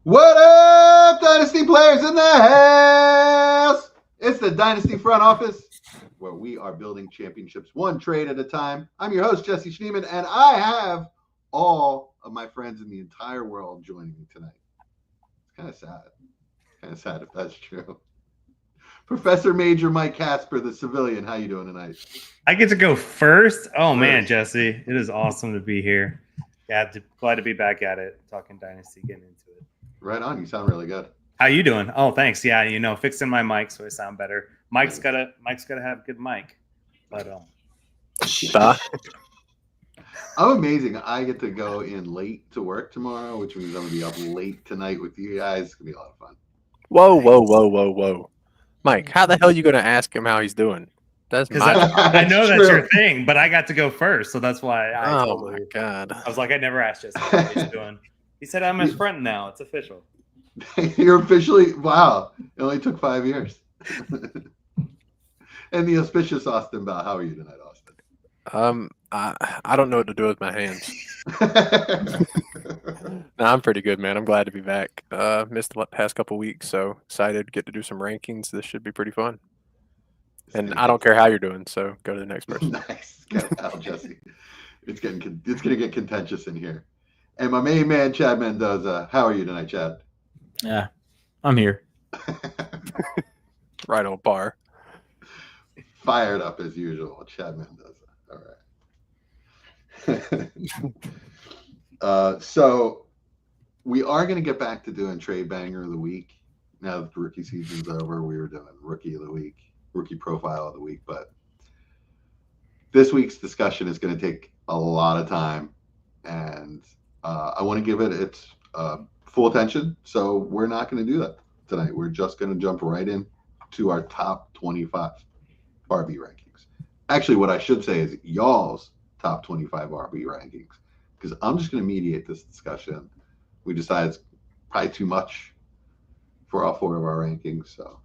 What up, Dynasty players in the house? It's the Dynasty front office where we are building championships one trade at a time. I'm your host, Jesse Schneeman, and I have all of my friends in the entire world joining me tonight. It's kind of sad. Kind of sad if that's true. Professor Major Mike Casper, the civilian. How you doing tonight? I get to go first. Oh, man, First. Jesse. It is awesome to be here. Glad to be back at it, talking Dynasty, getting into it. Right on. You sound really good. How you doing? Oh, thanks. Yeah, fixing my mic so I sound better. Mike's gotta have good mic. But I'm amazing. I get to go in late to work tomorrow, which means I'm gonna be up late tonight with you guys. It's gonna be a lot of fun. Whoa. Mike, how the hell are you going to ask him how he's doing? That's my job. I know That's that's your true. thing, but I got to go first, so that's why I Oh, my God. I was like, I never asked Jesse how he's doing. He said I'm his friend now. It's official. You're officially, wow. It only took 5 years. And the auspicious Austin Bell. How are you tonight, Austin? I don't know what to do with my hands. No, I'm pretty good, man. I'm glad to be back. Missed the past couple weeks, so excited to get to do some rankings. This should be pretty fun. And I don't care how you're doing, so go to the next person. Nice. Good pal, Jesse. It's gonna get contentious in here. And my main man, Chad Mendoza. How are you tonight, Chad? Yeah, I'm here. Right on par. Fired up as usual, Chad Mendoza. All right. So we are going to get back to doing trade banger of the week. Now that the rookie season's over, we were doing rookie of the week, rookie profile of the week. But this week's discussion is going to take a lot of time, and I want to give it its full attention. So we're not going to do that tonight. We're just going to jump right in to our top 25 RB rankings. Actually, what I should say is y'all's top 25 RB rankings, because I'm just going to mediate this discussion. We decided it's probably too much for all four of our rankings, so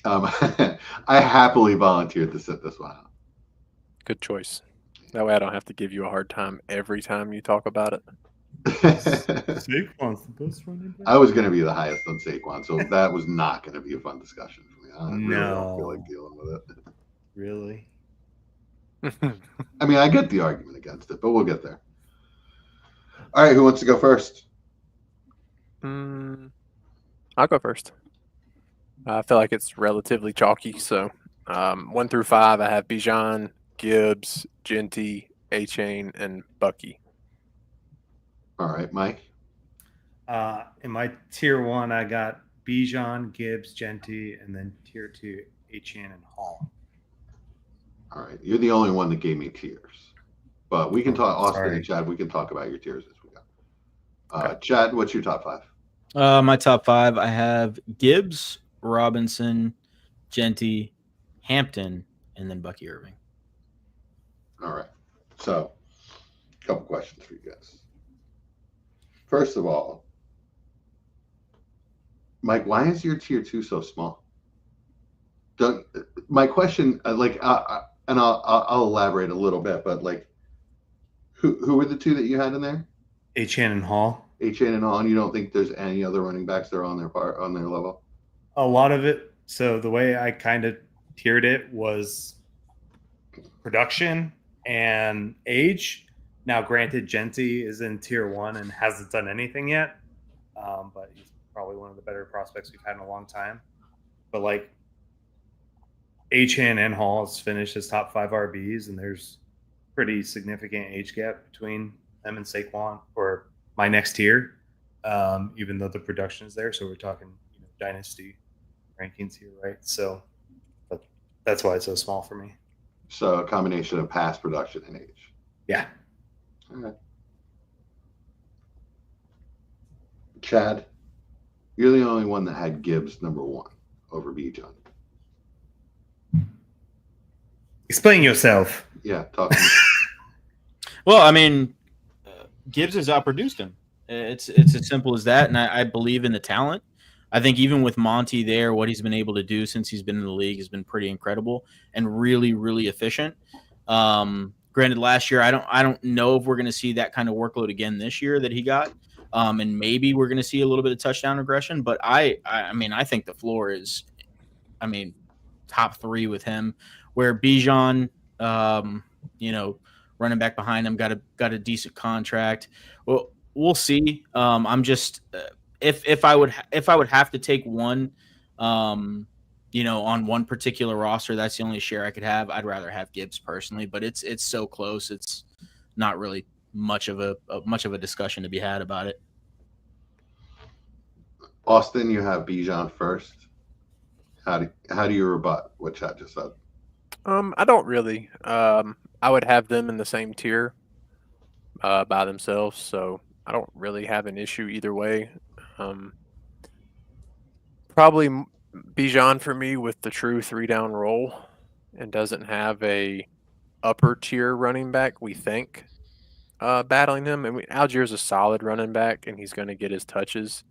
I happily volunteered to sit this one out. Good choice. That way I don't have to give you a hard time every time you talk about it. Saquon's the best running back. I was going to be the highest on Saquon, so that was not going to be a fun discussion for me. I really don't feel like dealing with it. Really? I mean, I get the argument against it, but we'll get there. All right, who wants to go first? I'll go first. I feel like it's relatively chalky. So 1 through 5, I have Bijan, Gibbs, Genty, A-Chain, and Bucky. All right, Mike. In my tier 1, I got Bijan, Gibbs, Genty, and then tier 2, A-Chain and Hall. All right, you're the only one that gave me tiers, but we can talk. Austin Sorry. and Chad, we can talk about your tiers as we go. Okay. Chad, what's your top 5? My top 5, I have Gibbs, Robinson, Genty, Hampton, and then Bucky Irving. All right, so a couple questions for you guys. First of all, Mike, why is your tier 2 so small? My question, and I'll elaborate a little bit, but like, who were the two that you had in there? A-Chain and Hall. A-Chain and Hall, and you don't think there's any other running backs that are on their level? A lot of it. So the way I kind of tiered it was production and age. Now, granted, Genty is in tier 1 and hasn't done anything yet, but he's probably one of the better prospects we've had in a long time. But like, A-Chain and Hall has finished as top 5 RBs, and there's pretty significant age gap between them and Saquon for my next tier, even though the production is there. So we're talking Dynasty rankings here, right? So but that's why it's so small for me. So a combination of past production and age. Yeah. All right. Chad, you're the only one that had Gibbs number 1 over Bijan. Explain yourself. Yeah, talk to me. Well, I mean, Gibbs has outproduced him. It's as simple as that, and I believe in the talent. I think even with Monty there, what he's been able to do since he's been in the league has been pretty incredible and really, really efficient. Granted, last year I don't know if we're going to see that kind of workload again this year that he got. And maybe we're going to see a little bit of touchdown regression. But I mean, I think the floor is, I mean, top 3 with him. Where Bijan, running back behind him, got a decent contract. Well, we'll see. I'm just if I would have to take one, on one particular roster, that's the only share I could have. I'd rather have Gibbs personally, but it's so close. It's not really much of a discussion to be had about it. Austin, you have Bijan first. How do you rebut what Chad just said? I don't really. I would have them in the same tier by themselves, so I don't really have an issue either way. Probably Bijan for me with the true 3-down role and doesn't have a upper tier running back, we think, battling him. I mean, Algiers a solid running back, and he's going to get his touches.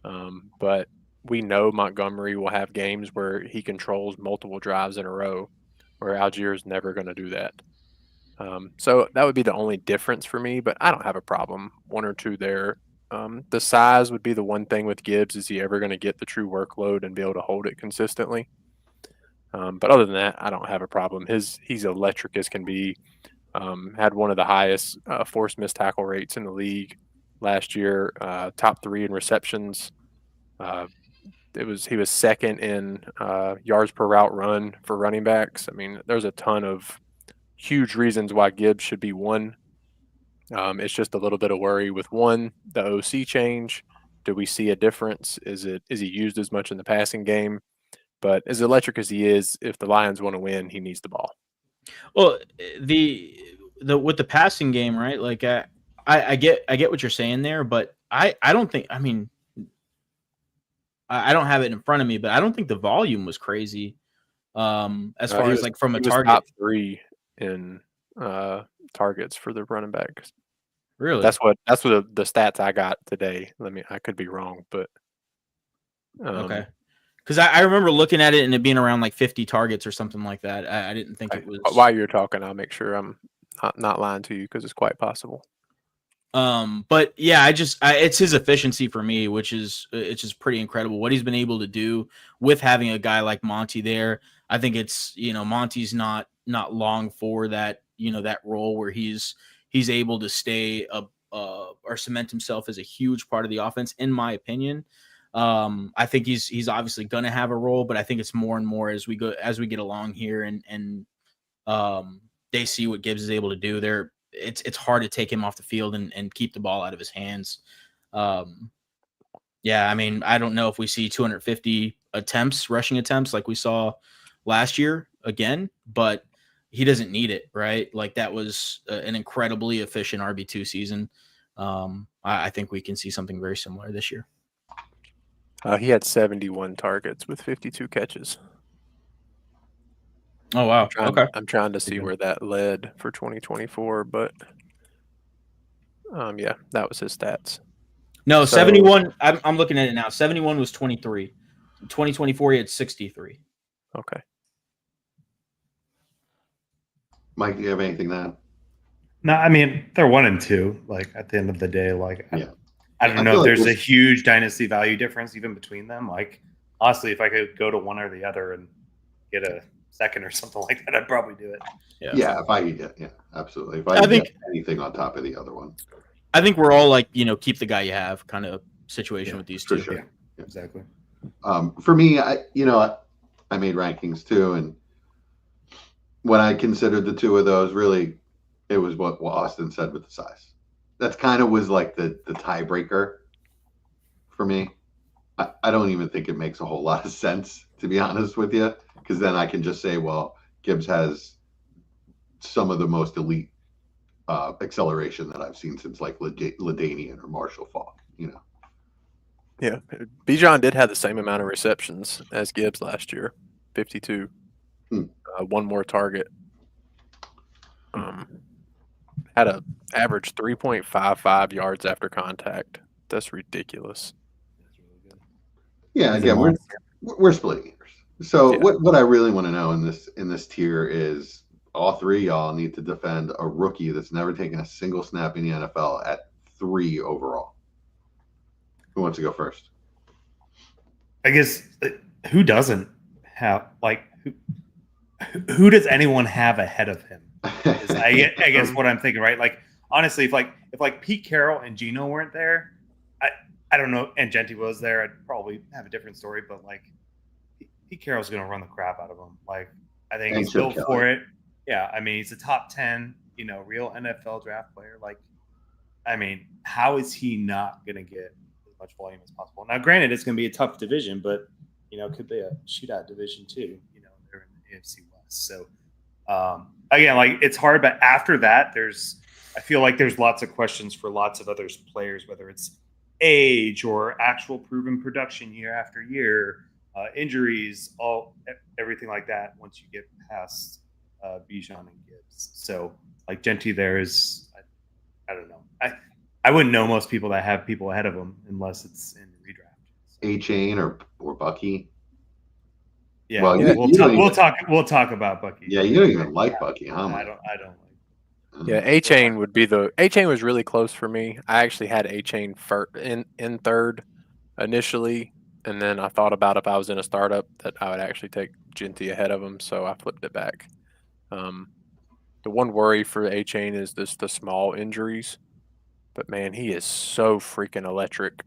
But we know Montgomery will have games where he controls multiple drives in a row, where Algiers never going to do that. So that would be the only difference for me, but I don't have a problem. 1 or 2 there. The size would be the one thing with Gibbs. Is he ever going to get the true workload and be able to hold it consistently? But other than that, I don't have a problem. He's electric as can be. Had one of the highest forced missed tackle rates in the league last year. Top 3 in receptions. He was second in yards per route run for running backs. I mean, there's a ton of huge reasons why Gibbs should be 1. It's just a little bit of worry with 1, the OC change. Do we see a difference? Is he used as much in the passing game? But as electric as he is, if the Lions want to win, he needs the ball. Well, the with the passing game, right? Like I get what you're saying there, but I don't think. I mean, I don't have it in front of me, but I don't think the volume was crazy. As far as like from a target, top 3 in targets for the running back. Really? That's what the stats I got today. I could be wrong, but okay. Because I remember looking at it and it being around like 50 targets or something like that. I didn't think it was. While you're talking, I'll make sure I'm not lying to you because it's quite possible. But yeah, it's his efficiency for me, which is it's just pretty incredible what he's been able to do with having a guy like Monty there. I think it's Monty's not long for that that role where he's able to stay or cement himself as a huge part of the offense, in my opinion. I think he's obviously going to have a role, but I think it's more and more as we get along here and they see what Gibbs is able to do. It's hard to take him off the field and keep the ball out of his hands. Yeah, I mean, I don't know if we see 250 rushing attempts like we saw last year again, but he doesn't need it, right? Like that was an incredibly efficient RB2 season. I think we can see something very similar this year. He had 71 targets with 52 catches. Oh, wow. Okay. I'm trying to see where that led for 2024, but yeah, that was his stats. No, 71. I'm looking at it now. 71 was 23. 2024, he had 63. Okay. Mike, do you have anything to add? No, I mean, they're 1 and 2. Like at the end of the day, like yeah. I don't know if there's a huge dynasty value difference even between them. Like honestly, if I could go to one or the other and get a second or something like that, I'd probably do it. Yeah, if I could get absolutely. If I think anything on top of the other one. I think we're all like, keep the guy you have kind of situation with these two. For sure. Yeah, exactly. For me, I made rankings too, and when I considered the 2 of those, really, it was what Austin said with the size. That's kind of was like the tiebreaker for me. I don't even think it makes a whole lot of sense, to be honest with you, because then I can just say, well, Gibbs has some of the most elite acceleration that I've seen since like LaDainian or Marshall Faulk, Yeah, Bijan did have the same amount of receptions as Gibbs last year, 52. 1 more target. Had a average 3.55 yards after contact. That's ridiculous. Yeah, again, we're splitting hairs. So what I really want to know in this tier is all 3 of y'all need to defend a rookie that's never taken a single snap in the NFL at 3 overall. Who wants to go first? I guess who doesn't have who does anyone have ahead of him? Is I guess what I'm thinking, right? Like honestly, if Pete Carroll and Gino weren't there, I don't know, and Genty was there, I'd probably have a different story. But like Pete Carroll's going to run the crap out of him. Like I think he's built for it. Yeah, I mean he's a top 10, real NFL draft player. Like, I mean, how is he not going to get as much volume as possible? Now, granted, it's going to be a tough division, but it could be a shootout division too. They're in the AFC West, so again, like it's hard. But after that, I feel like there's lots of questions for lots of other players, whether it's age or actual proven production year after year, injuries, everything like that. Once you get past Bijan and Gibbs, so like Genty, there is, I don't know. I wouldn't know most people that have people ahead of them unless it's in redraft. So. A-Chain or Bucky. Yeah, well, we'll talk about Bucky. Yeah, you don't even like Bucky, huh? I don't like. Yeah, A-Chain would be A-Chain was really close for me. I actually had A-Chain in third initially, and then I thought about if I was in a startup that I would actually take Genty ahead of him, so I flipped it back. The one worry for A-Chain is the small injuries, but man, he is so freaking electric.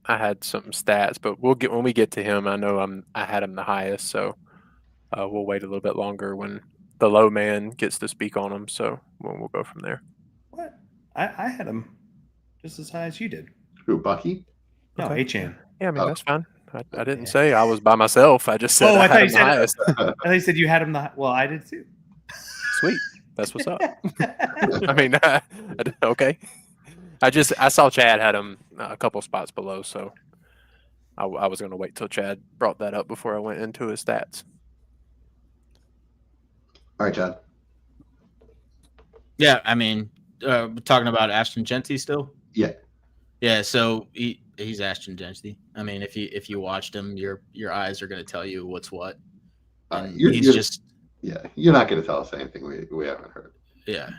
I had some stats, but when we get to him. I know I had him the highest, so we'll wait a little bit longer when the low man gets to speak on him. So we'll go from there. What? I had him just as high as you did. Who, Bucky? No, okay. A-Chain. Yeah, I mean that's fine. I didn't say I was by myself. I just said I had him the highest. I thought you said you had him well, I did too. Sweet. That's what's up. I mean, okay. I saw Chad had him a couple spots below, so I was going to wait till Chad brought that up before I went into his stats. All right, Chad. Yeah, I mean, talking about Ashton Genty still. Yeah. Yeah, so he's Ashton Genty. I mean, if you watched him, your eyes are going to tell you what's what. And he's just. Yeah, you're not going to tell us anything we haven't heard. Yeah,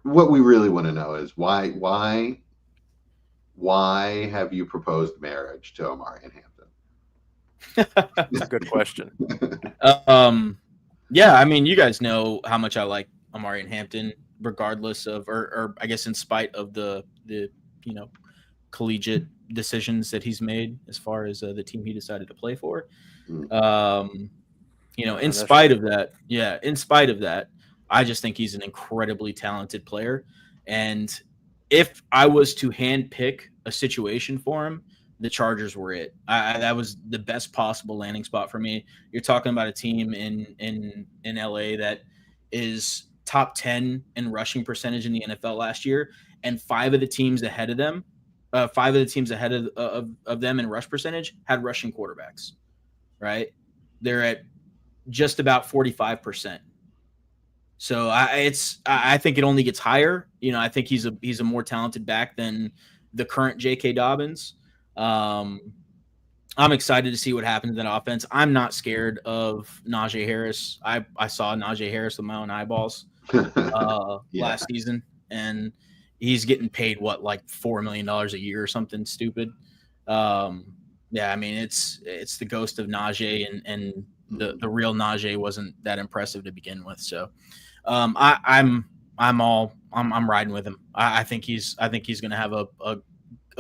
what we really want to know is why have you proposed marriage to Omari and Hampton? That's a good question. Yeah, I mean, you guys know how much I like Omari and Hampton, regardless of, or I guess in spite of the collegiate decisions that he's made as far as the team he decided to play for. In spite of that, I just think he's an incredibly talented player. And if I was to handpick a situation for him, the Chargers were it. That was the best possible landing spot for me. You're talking about a team in LA that is top 10 in rushing percentage in the NFL last year, and five of the teams ahead of them in rush percentage had rushing quarterbacks. Right? They're at just about 45%. So I think it only gets higher. I think he's a more talented back than the current J.K. Dobbins. I'm excited to see what happens in that offense. I'm not scared of Najee Harris. I saw Najee Harris with my own eyeballs last season, and he's getting paid like $4 million a year or something stupid. I mean it's the ghost of Najee, and the real Najee wasn't that impressive to begin with. So I'm riding with him. I think he's going to have a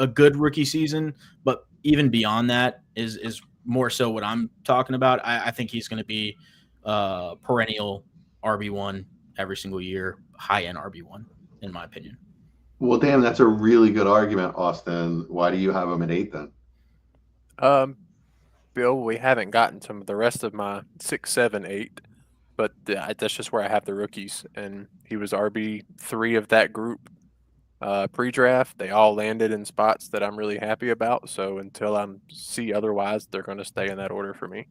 good rookie season, but even beyond that is more so what I'm talking about. I think he's going to be perennial RB1 every single year, high-end RB1 in my opinion. Well, damn, that's a really good argument, Austin. Why do you have him at 8 then? Bill, we haven't gotten to the rest of my 6, 7, 8, but that's just where I have the rookies, and he was RB3 of that group pre-draft. They all landed in spots that I'm really happy about. So until I see otherwise, they're going to stay in that order for me.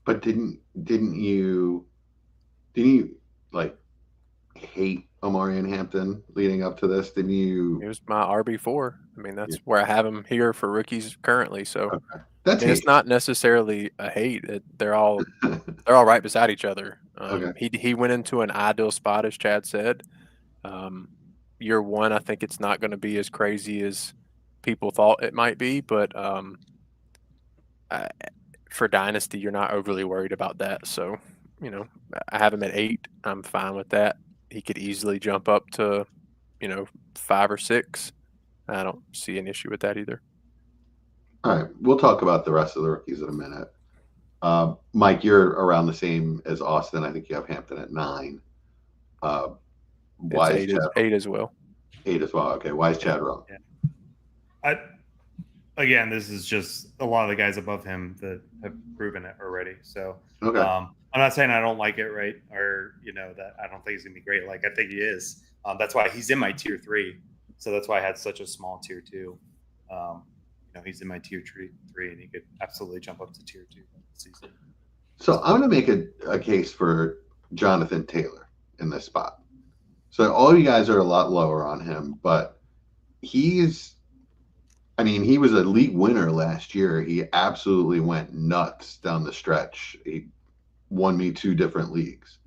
But didn't you like hate Omari and Hampton leading up to this? Didn't you? He was my RB4. I mean, that's where I have him here for rookies currently. So it's not necessarily a hate. They're all right beside each other. He went into an ideal spot, as Chad said. Year one, I think it's not going to be as crazy as people thought it might be, but for Dynasty, you're not overly worried about that. So, I have him at 8. I'm fine with that. He could easily jump up to, 5 or 6. I don't see an issue with that either. All right, we'll talk about the rest of the rookies in a minute. Mike, you're around the same as Austin. I think you have Hampton at 9. Why It's is 8 as well. 8 as well? Okay, why is Chad wrong? Again, this is just a lot of the guys above him that have proven it already. So Okay. I'm not saying I don't like it, right? Or, that I don't think he's going to be great. Like, I think he is. That's why he's in my tier 3. So that's why I had such a small tier 2. He's in my tier 3, and he could absolutely jump up to tier 2 this season. So I'm going to make a case for Jonathan Taylor in this spot. So all you guys are a lot lower on him, but he was a league winner last year. He absolutely went nuts down the stretch. He won me 2 different leagues.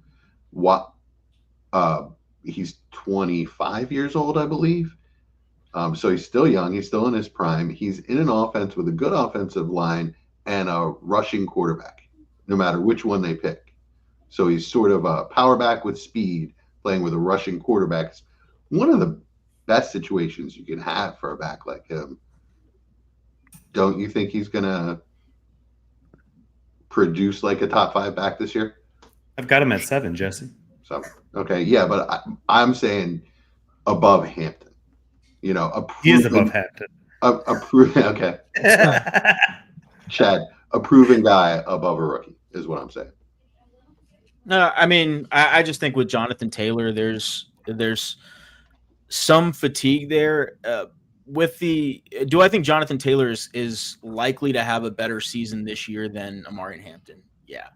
He's 25 years old, I believe. So he's still young. He's still in his prime. He's in an offense with a good offensive line and a rushing quarterback, no matter which one they pick. So he's sort of a power back with speed, playing with a rushing quarterback. One of the best situations you can have for a back like him. Don't you think he's going to produce like a top 5 back this year? I've got him at 7, Jesse. So, okay, yeah, but I'm saying above Hampton. He is above Hampton. Okay. Chad, a proven guy above a rookie is what I'm saying. No, I just think with Jonathan Taylor, there's some fatigue there. Do I think Jonathan Taylor is likely to have a better season this year than Amari Hampton? Yeah.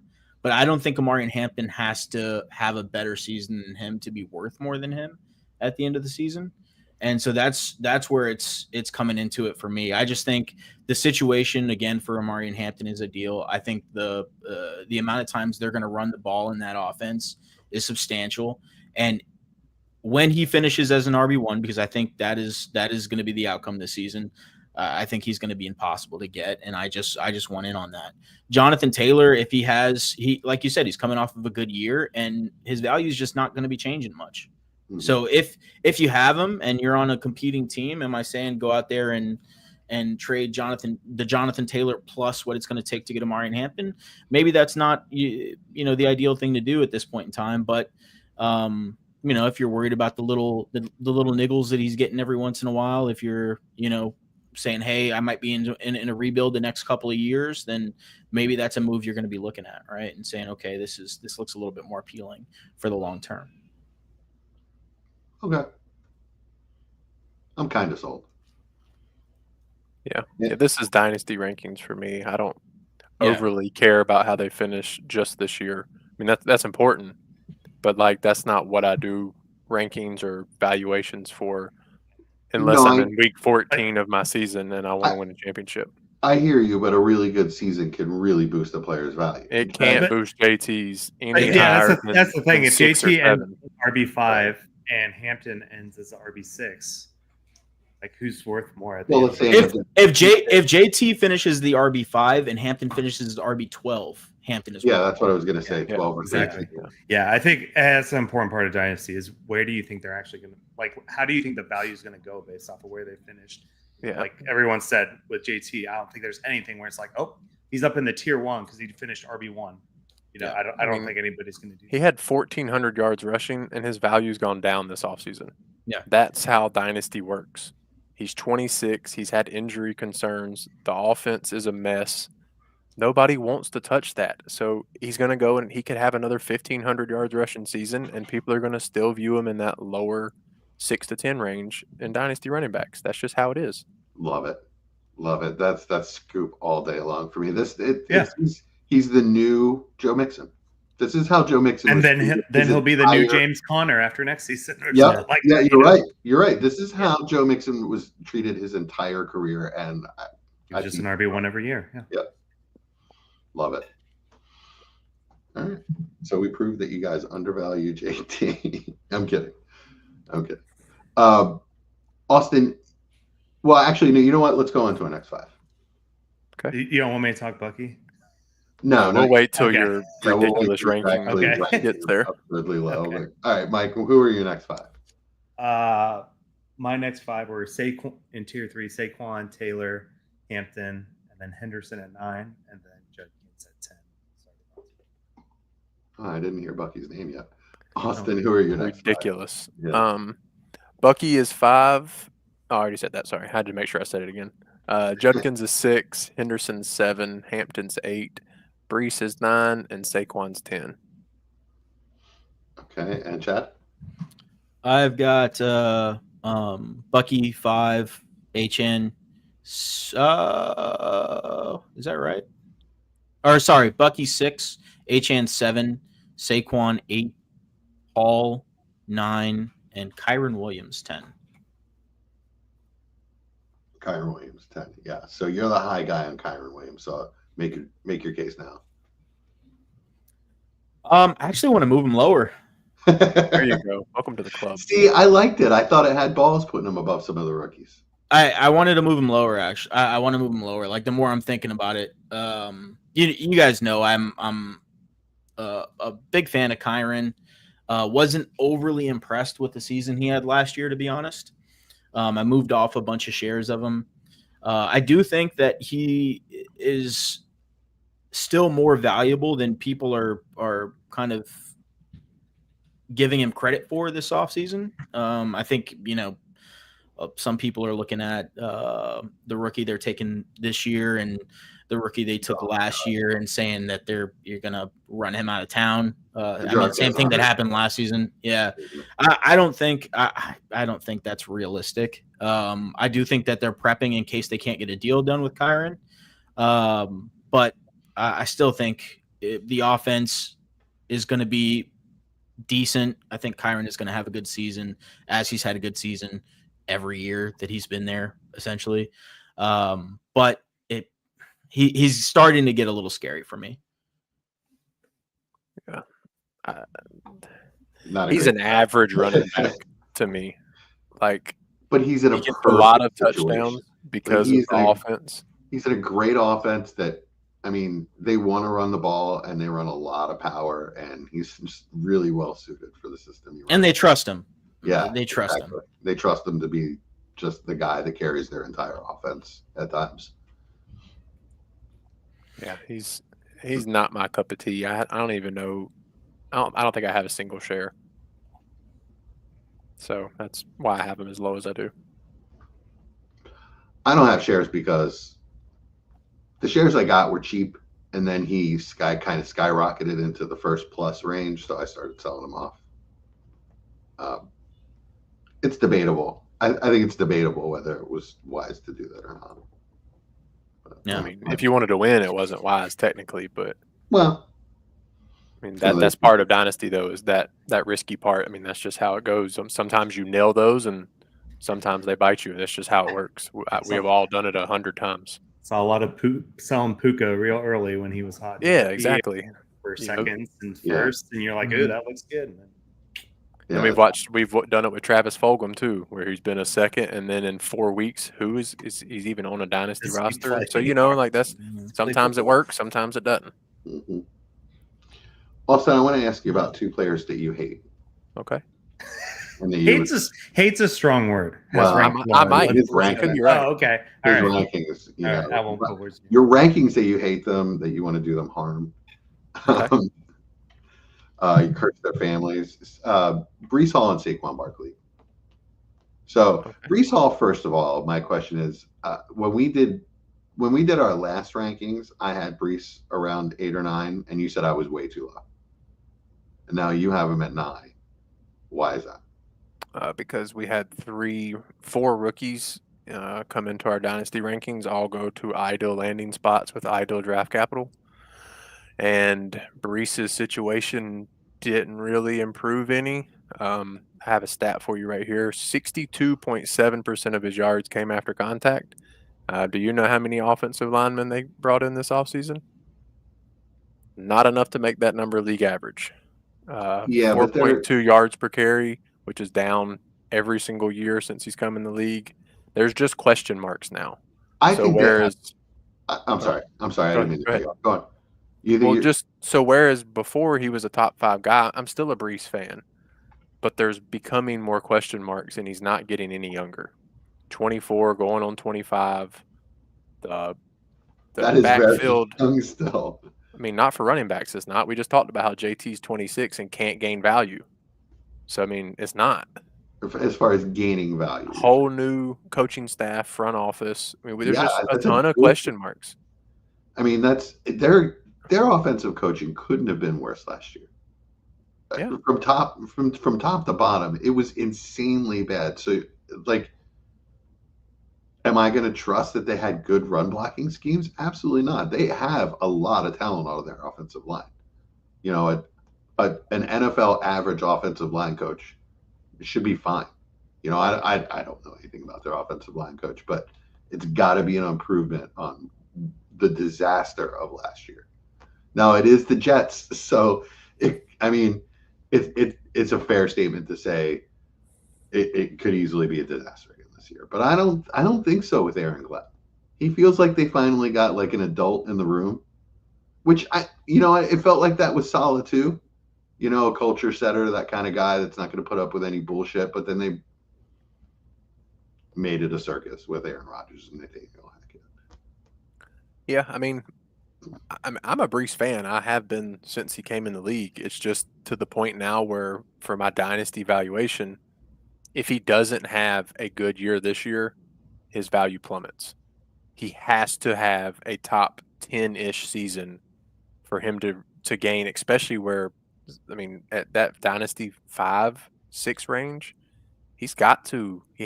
But I don't think Amari Hampton has to have a better season than him to be worth more than him at the end of the season. And so that's where it's coming into it for me. I just think the situation again for Amari and Hampton is ideal. I think the amount of times they're going to run the ball in that offense is substantial. And when he finishes as an RB1, because I think that is going to be the outcome this season, I think he's going to be impossible to get. And I just want in on that. Jonathan Taylor, if he like you said, he's coming off of a good year and his value is just not going to be changing much. Mm-hmm. So if you have him and you're on a competing team, am I saying go out there and trade Jonathan Taylor plus what it's going to take to get Amari and Hampton? Maybe that's not the ideal thing to do at this point in time, but if you're worried about the little niggles that he's getting every once in a while, if you're saying, hey, I might be in a rebuild the next couple of years, then maybe that's a move you're going to be looking at, right? And saying, okay, this looks a little bit more appealing for the long term. Okay. I'm kind of sold. Yeah. This is Dynasty rankings for me. I don't overly care about how they finish just this year. I mean, that's important, but that's not what I do rankings or valuations for unless I'm in week 14 of my season and I want to win a championship. I hear you, but a really good season can really boost a player's value. It can't boost JT's any higher. That's that's the thing. If JT ends RB5 and Hampton ends as RB6, who's worth more? At the end? If JT finishes the RB5 and Hampton finishes the RB12, Hampton is. Yeah, that's what I was going to say. 12 or 13. Yeah, I think that's an important part of Dynasty is where do you think they're actually going to how do you think the value is going to go based off of where they finished? Yeah, like everyone said with JT, I don't think there's anything where it's he's up in the tier 1 because he finished RB1. I don't think anybody's going to do that. He had 1,400 yards rushing, and his value's gone down this offseason. Yeah. That's how Dynasty works. He's 26. He's had injury concerns. The offense is a mess. Nobody wants to touch that. So he's going to go and he could have another 1,500 yards rushing season, and people are going to still view him in that lower 6 to 10 range in Dynasty running backs. That's just how it is. Love it. That's scoop all day long for me. He's the new Joe Mixon. This is how Joe Mixon. And then he'll be the new James Conner after next season. Yeah, you're right. You're right. This is how Joe Mixon was treated his entire career, and I just an RB1 every year. Yeah. Yep. Love it. All right. So we proved that you guys undervalue JT. I'm kidding. Austin, Well, actually, no. You know what? Let's go into our next 5. You don't want me to talk Bucky? No, we'll wait till Okay. your Yeah, we'll wait ridiculous till it's ranking actually Okay. ranked gets there. absurdly low. Okay. But, all right, Mike. Who are your next 5? My next 5 were in tier 3, Saquon, Taylor, Hampton, and then Henderson at 9, and then Judkins at 10. Oh, I didn't hear Bucky's name yet. Austin, who are your next 5? Ridiculous. Yeah. Bucky is 5. Oh, I already said that. Sorry, I had to make sure I said it again. Judkins is 6, Henderson's 7, Hampton's 8, Brees is 9, and Saquon's 10. Okay, and Chad? I've got Bucky 5, HN. Is that right? Or sorry, Bucky 6, HN 7, Saquon 8, Hall 9, and Kyron Williams 10. Kyron Williams, 10. Yeah. So you're the high guy on Kyron Williams. So make your case now. I actually want to move him lower. There you go. Welcome to the club. See, I liked it. I thought it had balls putting him above some of the rookies. I wanted to move him lower. Actually, I want to move him lower. Like the more I'm thinking about it, you guys know I'm a big fan of Kyron. Wasn't overly impressed with the season he had last year, to be honest. I moved off a bunch of shares of him. I do think that he is still more valuable than people are kind of giving him credit for this offseason. I think, some people are looking at the rookie they're taking this year and the rookie they took last year and saying that you're going to run him out of town. Same thing that happened last season. Yeah. I don't think that's realistic. I do think that they're prepping in case they can't get a deal done with Kyron. But I still think the offense is going to be decent. I think Kyron is going to have a good season, as he's had a good season every year that he's been there, essentially. But he's starting to get a little scary for me. Yeah. He's an average running back to me. But he's in he gets a lot of touchdowns because of the offense. He's in a great offense that, they want to run the ball and they run a lot of power, and he's just really well suited for the system. And they trust him. Yeah, they trust him. They trust him to be just the guy that carries their entire offense at times. Yeah, he's not my cup of tea. I don't even know. I don't think I have a single share. So that's why I have him as low as I do. I don't have shares because the shares I got were cheap, and then he kind of skyrocketed into the first plus range, so I started selling them off. It's debatable. I think it's debatable whether it was wise to do that or not. But, yeah. If you wanted to win, it wasn't wise technically, but that's part of Dynasty though, is that risky part. That's just how it goes. Sometimes you nail those, and sometimes they bite you. That's just how it works. We have all done it 100 times. Saw a lot of selling Puka real early when he was hot. Yeah, exactly. For seconds and first, and you're like, "Ooh, that looks good." And we've done it with Travis Fulgham too, where he's been a second, and then in 4 weeks, he's even on a Dynasty roster. So that's sometimes it works, sometimes it doesn't. Mm-hmm. Also, I want to ask you about 2 players that you hate. Okay. Hate's a strong word. Well, I might. His rankings. You're right. Oh, okay. His All right. rankings. I won't put words. Your rankings that you hate them, that you want to do them harm. Okay. You curse their families. Brees Hall and Saquon Barkley. So Brees Hall, first of all, my question is, when we did our last rankings, I had Brees around 8 or 9, and you said I was way too low. And now you have him at 9. Why is that? Because we had 4 rookies come into our Dynasty rankings, all go to ideal landing spots with ideal draft capital. And Brees' situation didn't really improve any. I have a stat for you right here. 62.7% of his yards came after contact. Do you know how many offensive linemen they brought in this offseason? Not enough to make that number league average. 4.2 yards per carry, which is down every single year since he's come in the league. There's just question marks now. I So think whereas I'm sorry. I didn't mean to go cut ahead. you off. Go on. You think Well, you're- just so whereas before he was a top 5 guy, I'm still a Brees fan, but there's becoming more question marks, and he's not getting any younger. 24 going on 25. The that is backfield. very young still. I mean, not for running backs, it's not. We just talked about how JT's 26 and can't gain value. So I mean, it's not. As far as gaining value. Whole new coaching staff, front office. I mean, there's Yeah, just a that's a ton of good- question marks. I mean, that's their offensive coaching couldn't have been worse last year. Yeah. From top to bottom, it was insanely bad. So, like, am I going to trust that they had good run blocking schemes? Absolutely not. They have a lot of talent out of their offensive line. You know, an NFL average offensive line coach should be fine. You know, I don't know anything about their offensive line coach, but it's got to be an improvement on the disaster of last year. Now it is the Jets, so it's a fair statement to say it could easily be a disaster again this year. But I don't think so with Aaron Glenn. He feels like they finally got like an adult in the room, which it felt like that was solid too. You know, a culture setter, that kind of guy that's not going to put up with any bullshit. But then they made it a circus with Aaron Rodgers and Nathaniel Hackett. Yeah, I mean, I'm a Brees fan. I have been since he came in the league. It's just to the point now where, for my dynasty valuation, if he doesn't have a good year this year, his value plummets. He has to have a top 10-ish season for him to gain, especially where, I mean, at that dynasty 5-6 range, he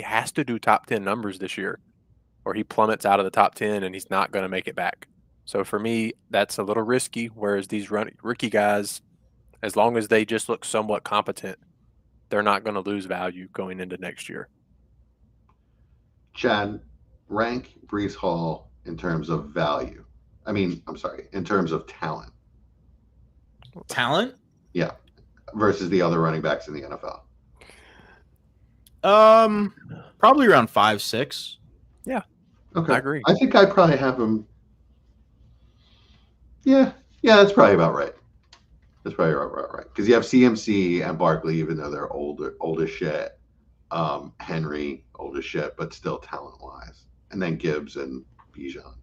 has to do top 10 numbers this year, or he plummets out of the top 10 and he's not going to make it back. So for me, that's a little risky. Whereas these rookie guys, as long as they just look somewhat competent, they're not going to lose value going into next year. Chad, rank Brees Hall in terms of value. In terms of talent. Talent? Yeah, versus the other running backs in the NFL. Probably around 5-6. Okay, I agree. I think I probably have him. Yeah, that's probably about right. That's probably about right. Because you have CMC and Barkley, even though they're old as shit. Henry, old as shit, but still talent-wise. And then Gibbs and Bijan.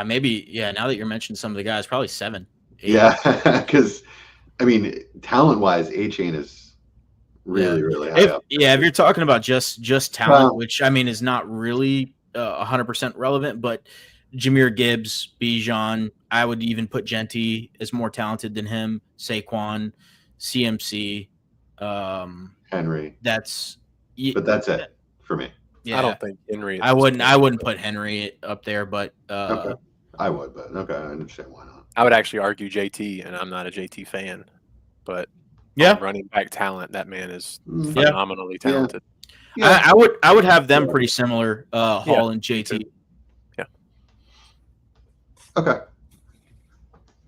Maybe, now that you're mentioning some of the guys, probably 7. 8. Yeah, because, I mean, talent-wise, A-Chain is really high up. If you're talking about just talent, Well, which, I mean, is not really 100% relevant, but Jahmyr Gibbs, Bijan, I would even put Genty as more talented than him, Saquon, CMC. Henry. But that's it for me. Yeah, I don't think Henry. I wouldn't put Henry up there, but Okay. I would, but okay, I understand why not. I would actually argue JT, and I'm not a JT fan, but yeah, running back talent, that man is Mm. phenomenally talented. Yeah. I would have them pretty similar, Hall and JT. Okay.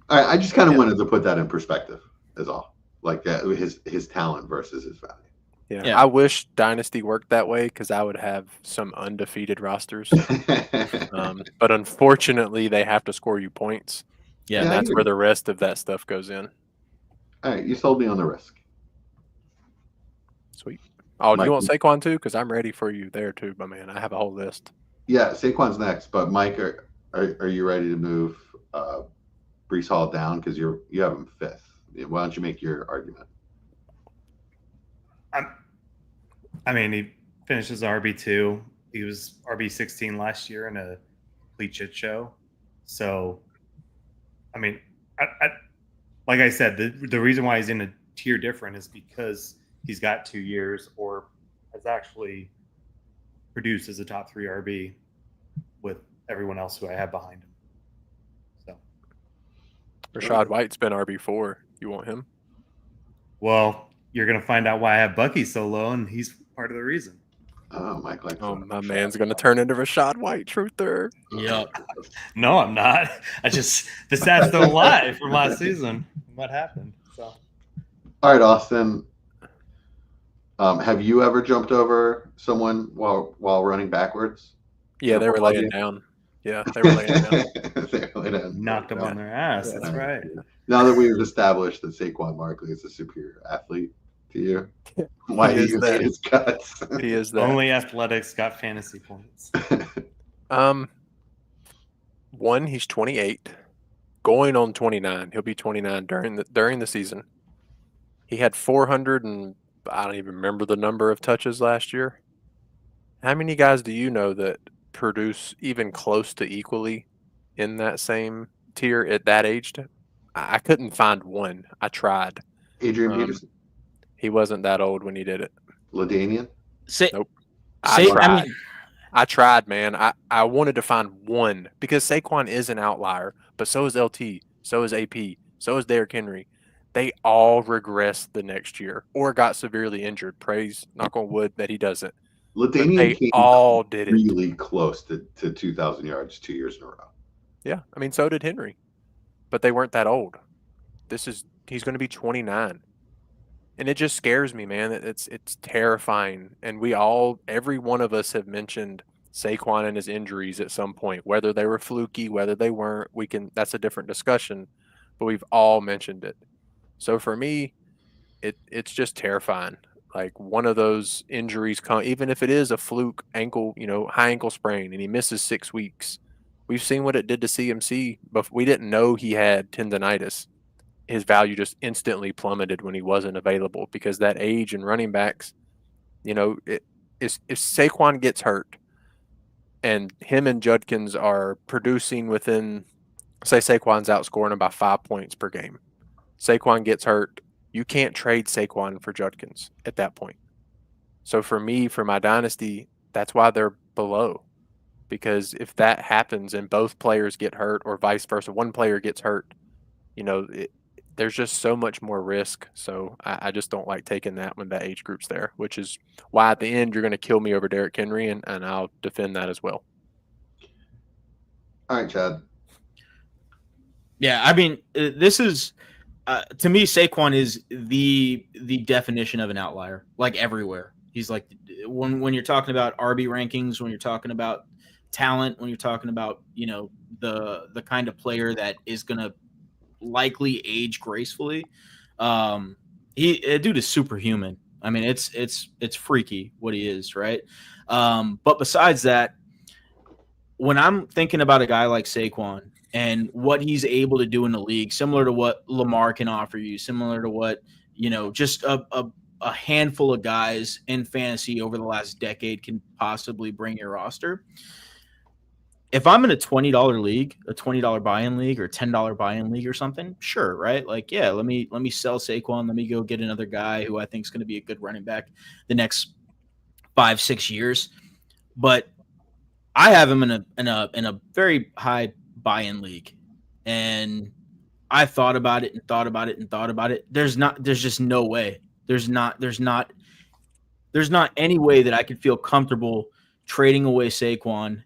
All right, I just kind of wanted to put that in perspective, is all. Like his talent versus his value. Yeah. I wish Dynasty worked that way because I would have some undefeated rosters. But unfortunately, they have to score you points. Yeah, And I that's hear where the rest of that stuff goes in. All right, you sold me on the risk. Sweet. Oh, do Mike- you want Saquon too? Because I'm ready for you there too, my man. I have a whole list. Yeah, Saquon's next, but Mike, are you ready to move Brees Hall down because you have him 5th? Why don't you make your argument? I mean, he finishes RB2. He was RB16 last year in a complete shit show. So, I mean, like I said, the reason why he's in a tier different is because he's got 2 years or has actually produced as a top 3 RB with everyone else who I have behind him. So, Rashad White's been RB4. You want him? well, you're going to find out why I have Bucky so low, and he's part of the reason. Oh, Mike likes Oh, my man's going to turn into Rashad White, truther. Yep. No, I'm not. The stats don't lie from last season. What happened? So, All right, Austin. Have you ever jumped over someone while running backwards? Yeah, In a they were football laying game? down. Yeah, they were laying down. They were laying down. Knocked them on their ass. Yeah. That's right. Now that we've established that Saquon Barkley is a superior athlete to you, why He do is you that. hate his guts? He is that. Only athletics got fantasy points. One, he's 28, going on 29. He'll be 29 during the season. He had 400 and I don't even remember the number of touches last year. How many guys do you know that produce even close to equally in that same tier at that age? I couldn't find one. I tried. Adrian Peterson, He wasn't that old when he did it. LaDainian. Nope. I tried. mean, I tried, man. I wanted to find one because Saquon is an outlier, but so is LT, so is AP, so is Derrick Henry. They all regressed the next year or got severely injured. Praise, knock on wood, that he doesn't. LaDainian They came all did it. really close to 2,000 yards 2 years in a row. Yeah, I mean, so did Henry, but they weren't that old. He's going to be 29, and it just scares me, man. It's terrifying, and every one of us have mentioned Saquon and his injuries at some point, whether they were fluky, whether they weren't. That's a different discussion, but we've all mentioned it. So for me, it's just terrifying. Like one of those injuries even if it is a fluke ankle, high ankle sprain, and he misses 6 weeks. We've seen what it did to CMC, but we didn't know he had tendonitis. His value just instantly plummeted when he wasn't available because that age and running backs, if Saquon gets hurt and him and Judkins are producing within, say Saquon's outscoring him by 5 points per game. Saquon gets hurt. You can't trade Saquon for Judkins at that point. So for me, for my dynasty, that's why they're below. Because if that happens and both players get hurt or vice versa, one player gets hurt, there's just so much more risk. So I just don't like taking that when that age group's there, which is why at the end you're going to kill me over Derrick Henry, and I'll defend that as well. All right, Chad. yeah, I mean, this is to me, Saquon is the definition of an outlier, like everywhere. He's like when you're talking about RB rankings, when you're talking about talent, when you're talking about the kind of player that is going to likely age gracefully. Dude is superhuman. I mean, it's freaky what he is, right? But besides that, when I'm thinking about a guy like Saquon and what he's able to do in the league, similar to what Lamar can offer you, similar to what just a handful of guys in fantasy over the last decade can possibly bring your roster. If I'm in a $20 league, a $20 buy-in league or $10 buy-in league or something, sure, right? Like, yeah, let me sell Saquon. Let me go get another guy who I think is going to be a good running back the next 5-6 years. But I have him in a very high buy-in league, and I thought about it and thought about it and thought about it. There's just no way. There's not any way that I could feel comfortable trading away Saquon,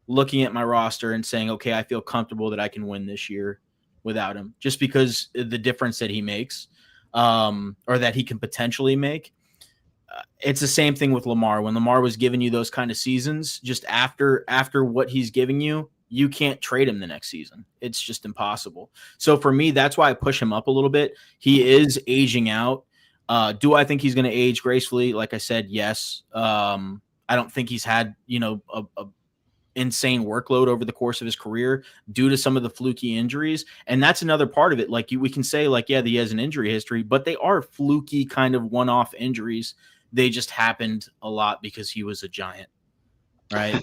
looking at my roster and saying, okay, I feel comfortable that I can win this year without him, just because the difference that he makes, or that he can potentially make. It's the same thing with Lamar. When Lamar was giving you those kind of seasons, just after what he's giving you, you can't trade him the next season. It's just impossible. So for me, that's why I push him up a little bit. He is aging out. Do I think he's going to age gracefully? Like I said, yes. I don't think he's had, a insane workload over the course of his career due to some of the fluky injuries. And that's another part of it. Like we can say like, yeah, he has an injury history, but they are fluky kind of one-off injuries. They just happened a lot because he was a giant. Right.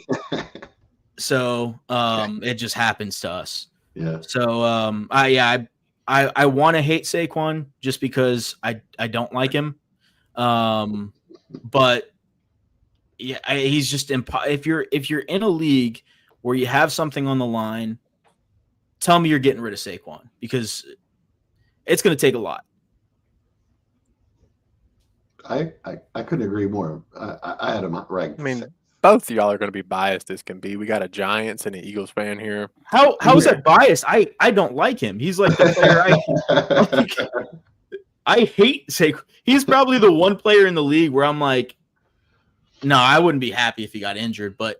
So it just happens to us. Yeah. So I want to hate Saquon just because I don't like him. But yeah, he's just if you're in a league where you have something on the line, tell me you're getting rid of Saquon, because it's going to take a lot. I couldn't agree more. I had him ranked. I mean, both of y'all are going to be biased as can be. We got a Giants and an Eagles fan here. How is that biased? I don't like him. He's like the player I hate Saquon. He's probably the one player in the league where I'm like, no, I wouldn't be happy if he got injured, but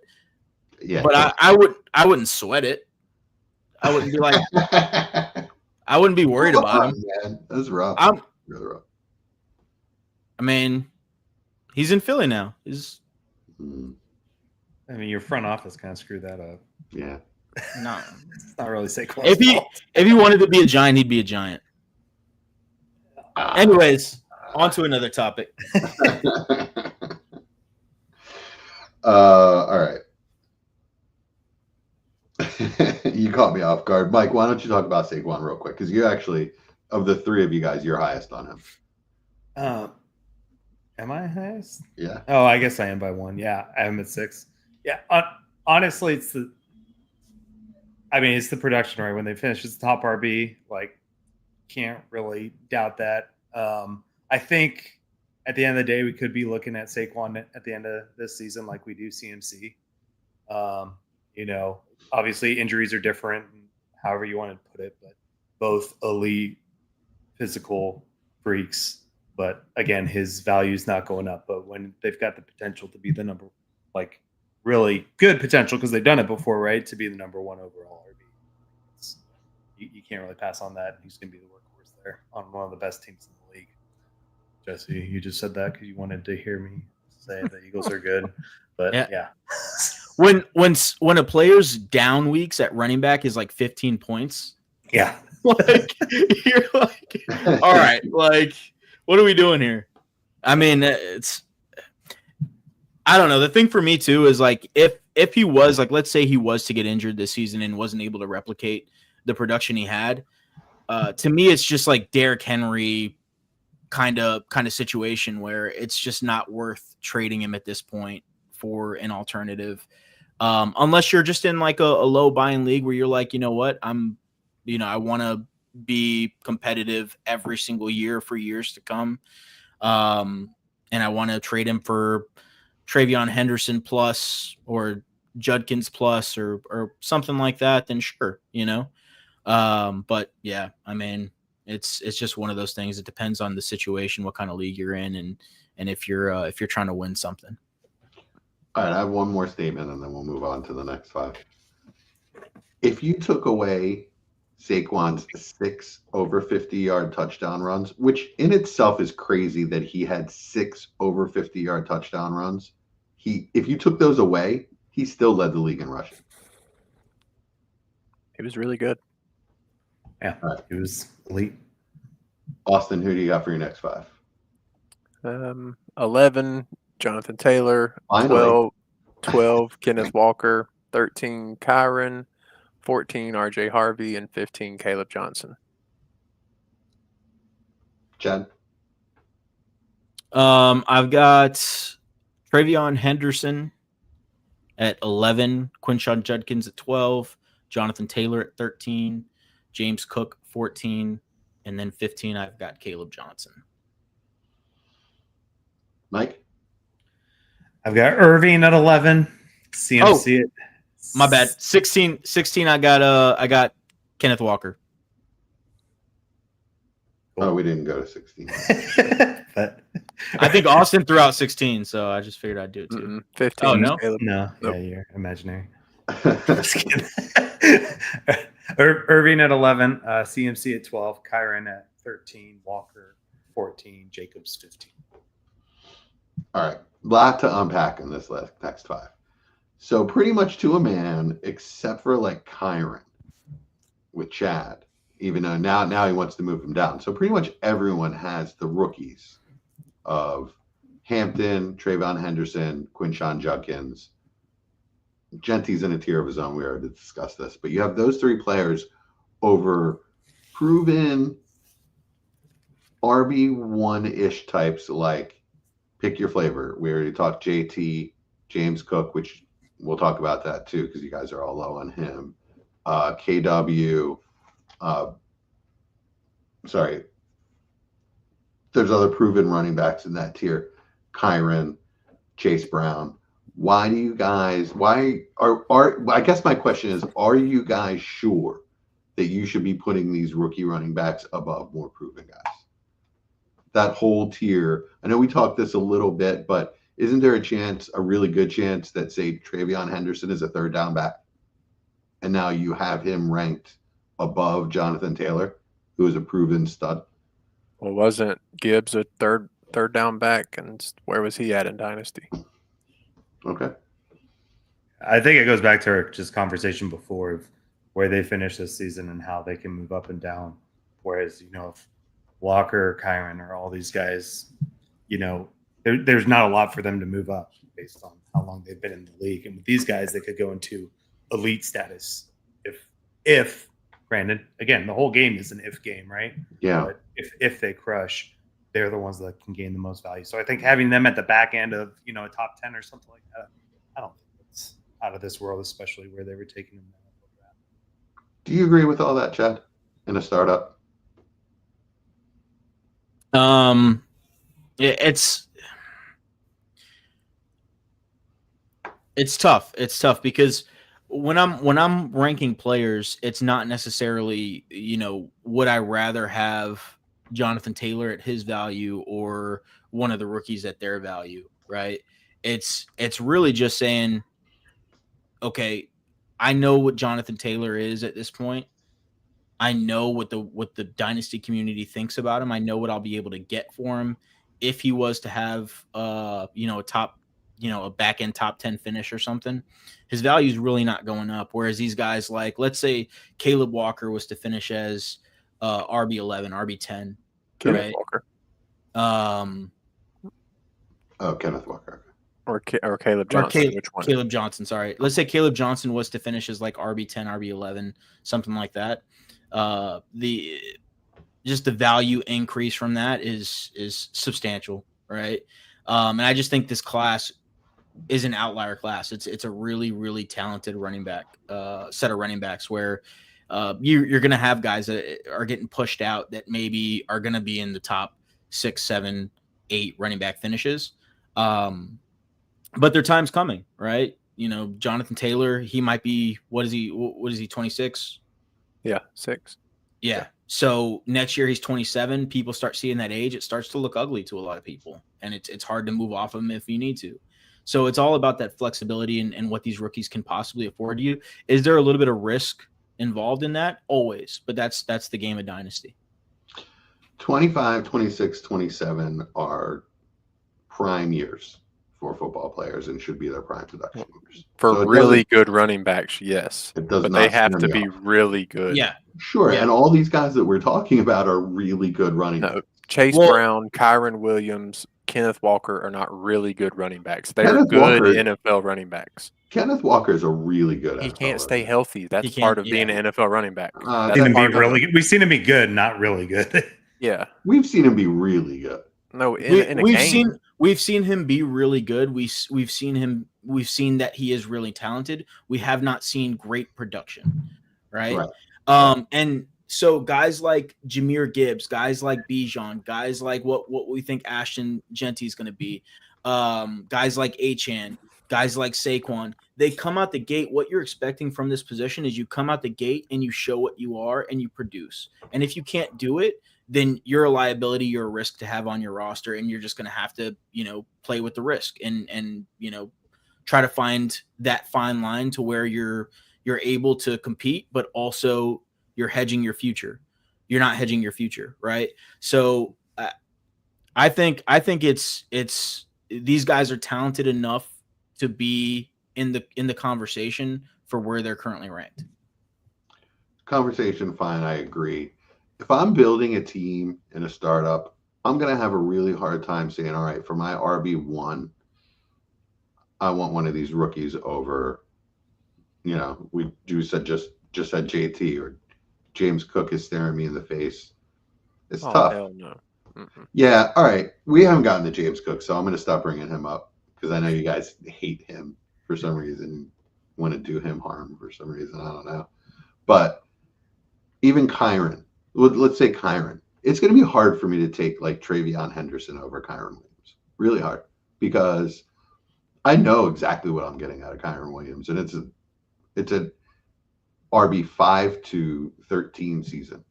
I wouldn't sweat it. I wouldn't be like, I wouldn't be worried about him. Man. That's rough. Really rough. I mean, he's in Philly now. I mean, your front office kind of screwed that up. Yeah. No, it's not really Saquon. If he wanted to be a Giant, he'd be a Giant. Anyways, on to another topic. All right. You caught me off guard. Mike, why don't you talk about Saquon real quick? Because you actually, of the three of you guys, you're highest on him. Am I highest? Yeah. Oh, I guess I am by one. Yeah, I am at 6. Yeah, honestly, it's the production, right? When they finish as the top RB, like, can't really doubt that. I think at the end of the day, we could be looking at Saquon at the end of this season like we do CMC. Obviously injuries are different, however you want to put it, but both elite physical freaks. But again, his value is not going up. But when they've got the potential to be the number, like really good potential, because they've done it before, right? To be the number 1 overall RB. You can't really pass on that. He's going to be the workhorse there on one of the best teams in the league. Jesse, you just said that because you wanted to hear me say the Eagles are good. But yeah. When a player's down weeks at running back is like 15 points. Yeah. Like, you're like, all right, like, what are we doing here? I mean, I don't know. The thing for me too is like, if he was like, let's say he was to get injured this season and wasn't able to replicate the production he had, to me, it's just like Derrick Henry kind of situation where it's just not worth trading him at this point for an alternative. Unless you're just in like a low buying league where you're like, you know what, I want to be competitive every single year for years to come. And I want to trade him for Travion Henderson plus or Judkins plus or something like that, then sure, but yeah, I mean, it's just one of those things. It depends on the situation, what kind of league you're in, and if you're trying to win something. All right, I have one more statement, and then we'll move on to the next 5. If you took away Saquon's 6 over 50-yard touchdown runs, which in itself is crazy that he had 6 over 50-yard touchdown runs, if you took those away, he still led the league in rushing. He was really good. Yeah, he was elite. Austin, who do you got for your next 5? 11, Jonathan Taylor. Finally. 12, Kenneth Walker. 13, Kyron. 14, RJ Harvey. And 15, Caleb Johnson. Chad? I've got Travion Henderson at 11, Quinshon Judkins at 12, Jonathan Taylor at 13, James Cook 14, and then 15 I've got Caleb Johnson. Mike? I've got Irving at 11. CMC my bad. 16 I got Kenneth Walker. Oh, we didn't go to 16. But I think Austin threw out 16, so I just figured I'd do it too. Mm-mm. 15. Oh, no? Caleb. no, Nope. yeah, you're imaginary. Just kidding. Irving at 11, CMC at 12, Kyron at 13, Walker 14, Jacobs 15. All right. Lot to unpack in this next 5. So pretty much to a man, except for like Kyron with Chad, even though now he wants to move him down. So pretty much everyone has the rookies of Hampton, Travion Henderson, Quinshon Judkins. Genty's in a tier of his own. We already discussed this. But you have those 3 players over proven RB1-ish types like pick your flavor. We already talked JT, James Cook, which we'll talk about that too because you guys are all low on him. KW. There's other proven running backs in that tier. Kyron, Chase Brown. I guess my question is, are you guys sure that you should be putting these rookie running backs above more proven guys? that whole tier. I know we talked this a little bit, but isn't there a really good chance that, say, Travion Henderson is a third down back, and now you have him ranked above Jonathan Taylor, who is a proven stud? Well, wasn't Gibbs a third down back, and where was he at in Dynasty? Okay. I think it goes back to our just conversation before of where they finish this season and how they can move up and down. Whereas, if Walker, Kyron, or all these guys, there's not a lot for them to move up based on how long they've been in the league. And with these guys, they could go into elite status if granted, again, the whole game is an if game, right? Yeah. But if they crush, they're the ones that can gain the most value. So I think having them at the back end of, a top 10 or something like that, I don't think it's out of this world, especially where they were taking them. Do you agree with all that, Chad, in a startup? It's tough. It's tough because when I'm ranking players, it's not necessarily, would I rather have Jonathan Taylor at his value or one of the rookies at their value, right? It's really just saying, okay, I know what Jonathan Taylor is at this point. I know what the Dynasty community thinks about him. I know what I'll be able to get for him if he was to have a top, a back end top 10 finish or something. His value is really not going up. Whereas these guys, like, let's say Caleb Walker was to finish as RB11, RB10, Kenneth right? Walker. Kenneth Walker. Or Caleb Johnson. Which one? Caleb Johnson, sorry. Let's say Caleb Johnson was to finish as like RB10, RB11, something like that. The value increase from that is substantial, right? And I just think this class is an outlier class. It's a really, really talented running back set of running backs where you're going to have guys that are getting pushed out that maybe are going to be in the top 6, 7, 8 running back finishes. But their time's coming, right? Jonathan Taylor, he might be, what is he, 26? Yeah, 6. Yeah. So next year he's 27. People start seeing that age. It starts to look ugly to a lot of people, and it's hard to move off of him if you need to. So it's all about that flexibility and what these rookies can possibly afford you. Is there a little bit of risk involved in that? Always, but that's the game of Dynasty. 25, 26, 27 are prime years for football players and should be their prime production years. For really good running backs, yes. It does but not they have to scare me be off. really good. Yeah. Sure. Yeah. And all these guys that we're talking about are really good running backs. Chase Brown, Kyron Williams, Kenneth Walker are not really good running backs. They are good NFL running backs. Kenneth Walker is a really good He NFL can't stay healthy. That's part of being an NFL running back. We've seen him be good, not really good. Yeah. We've seen him be really good. No, in a game. We've seen him be really good. We've seen that he is really talented. We have not seen great production, right? And so guys like Jahmyr Gibbs, guys like Bijan, guys like what we think Ashton Genty is going to be, guys like Achane, guys like Saquon, they come out the gate. What you're expecting from this position is you come out the gate and you show what you are and you produce. And if you can't do it, then you're a liability, you're a risk to have on your roster, and you're just going to have to, play with the risk and try to find that fine line to where you're able to compete, but also you're hedging your future. You're not hedging your future, right? So I think it's these guys are talented enough to be in the conversation for where they're currently ranked. Conversation, fine, I agree. If I'm building a team in a startup, I'm going to have a really hard time saying, all right, for my RB1, I want one of these rookies over, we just said JT, or James Cook is staring me in the face. It's tough. Hell no. Mm-mm. Yeah, all right. We haven't gotten to James Cook, so I'm going to stop bringing him up because I know you guys hate him for some reason, want to do him harm for some reason. I don't know. But even Kyron, let's say Kyron, it's going to be hard for me to take like Travion Henderson over Kyron Williams. Really hard, because I know exactly what I'm getting out of Kyron Williams, and it's a RB 5 to 13 season.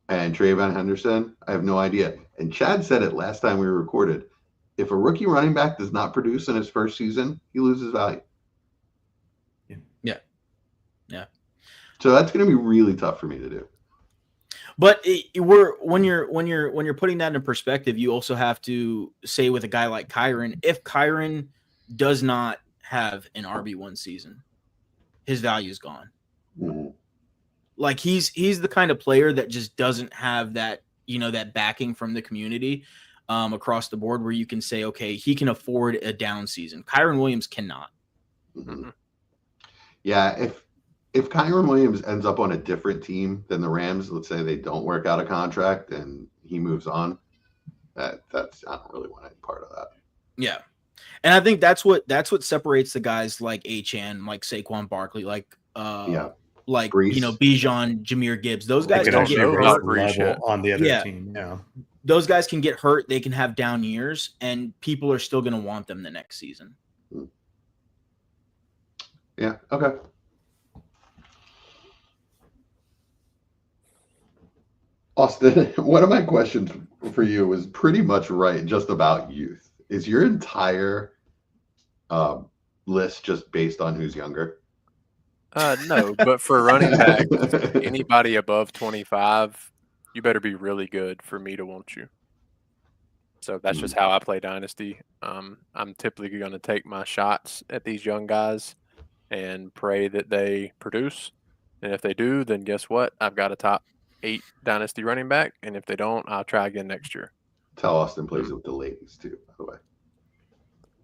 and Trayvon Henderson, I have no idea. And Chad said it last time we recorded. If a rookie running back does not produce in his first season, he loses value. Yeah. So that's going to be really tough for me to do. But when you're putting that in perspective, you also have to say with a guy like Kyron, if Kyron does not have an RB1 season, his value is gone. Mm-hmm. Like he's the kind of player that just doesn't have that, that backing from the community across the board where you can say, okay, he can afford a down season. Kyron Williams cannot. Mm-hmm. Yeah, if Kyron Williams ends up on a different team than the Rams, let's say they don't work out a contract and he moves on, that's I don't really want any part of that. Yeah. And I think that's what separates the guys like Achane, like Saquon Barkley, like like Brees. Bijan, Jahmyr Gibbs. Those guys can actually know raise about the Brees yet. level on the other Yeah. team. Yeah. Those guys can get hurt. They can have down years, and people are still going to want them the next season. Yeah. Okay. Austin, one of my questions for you was pretty much right, just about youth. Is your entire list just based on who's younger? No, but for running back, anybody above 25, you better be really good for me to want you. So that's just how I play Dynasty. I'm typically going to take my shots at these young guys and pray that they produce. And if they do, then guess what? I've got a top 8 Dynasty running back. And if they don't, I'll try again next year. Tell Austin plays it with the ladies too, by the way.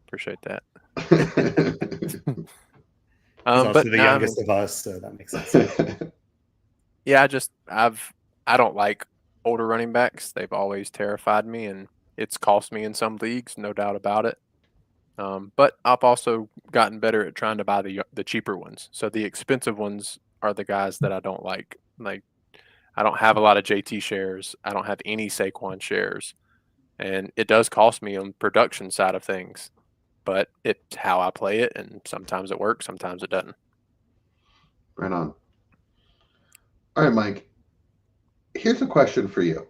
Appreciate that. He's also but the youngest of us, so that makes sense. Yeah, I don't like older running backs. They've always terrified me, and it's cost me in some leagues, no doubt about it. But I've also gotten better at trying to buy the cheaper ones. So the expensive ones are the guys that I don't like. Like, I don't have a lot of JT shares. I don't have any Saquon shares. And it does cost me on the production side of things. But it's how I play it, and sometimes it works, sometimes it doesn't. Right on. All right, Mike. Here's a question for you.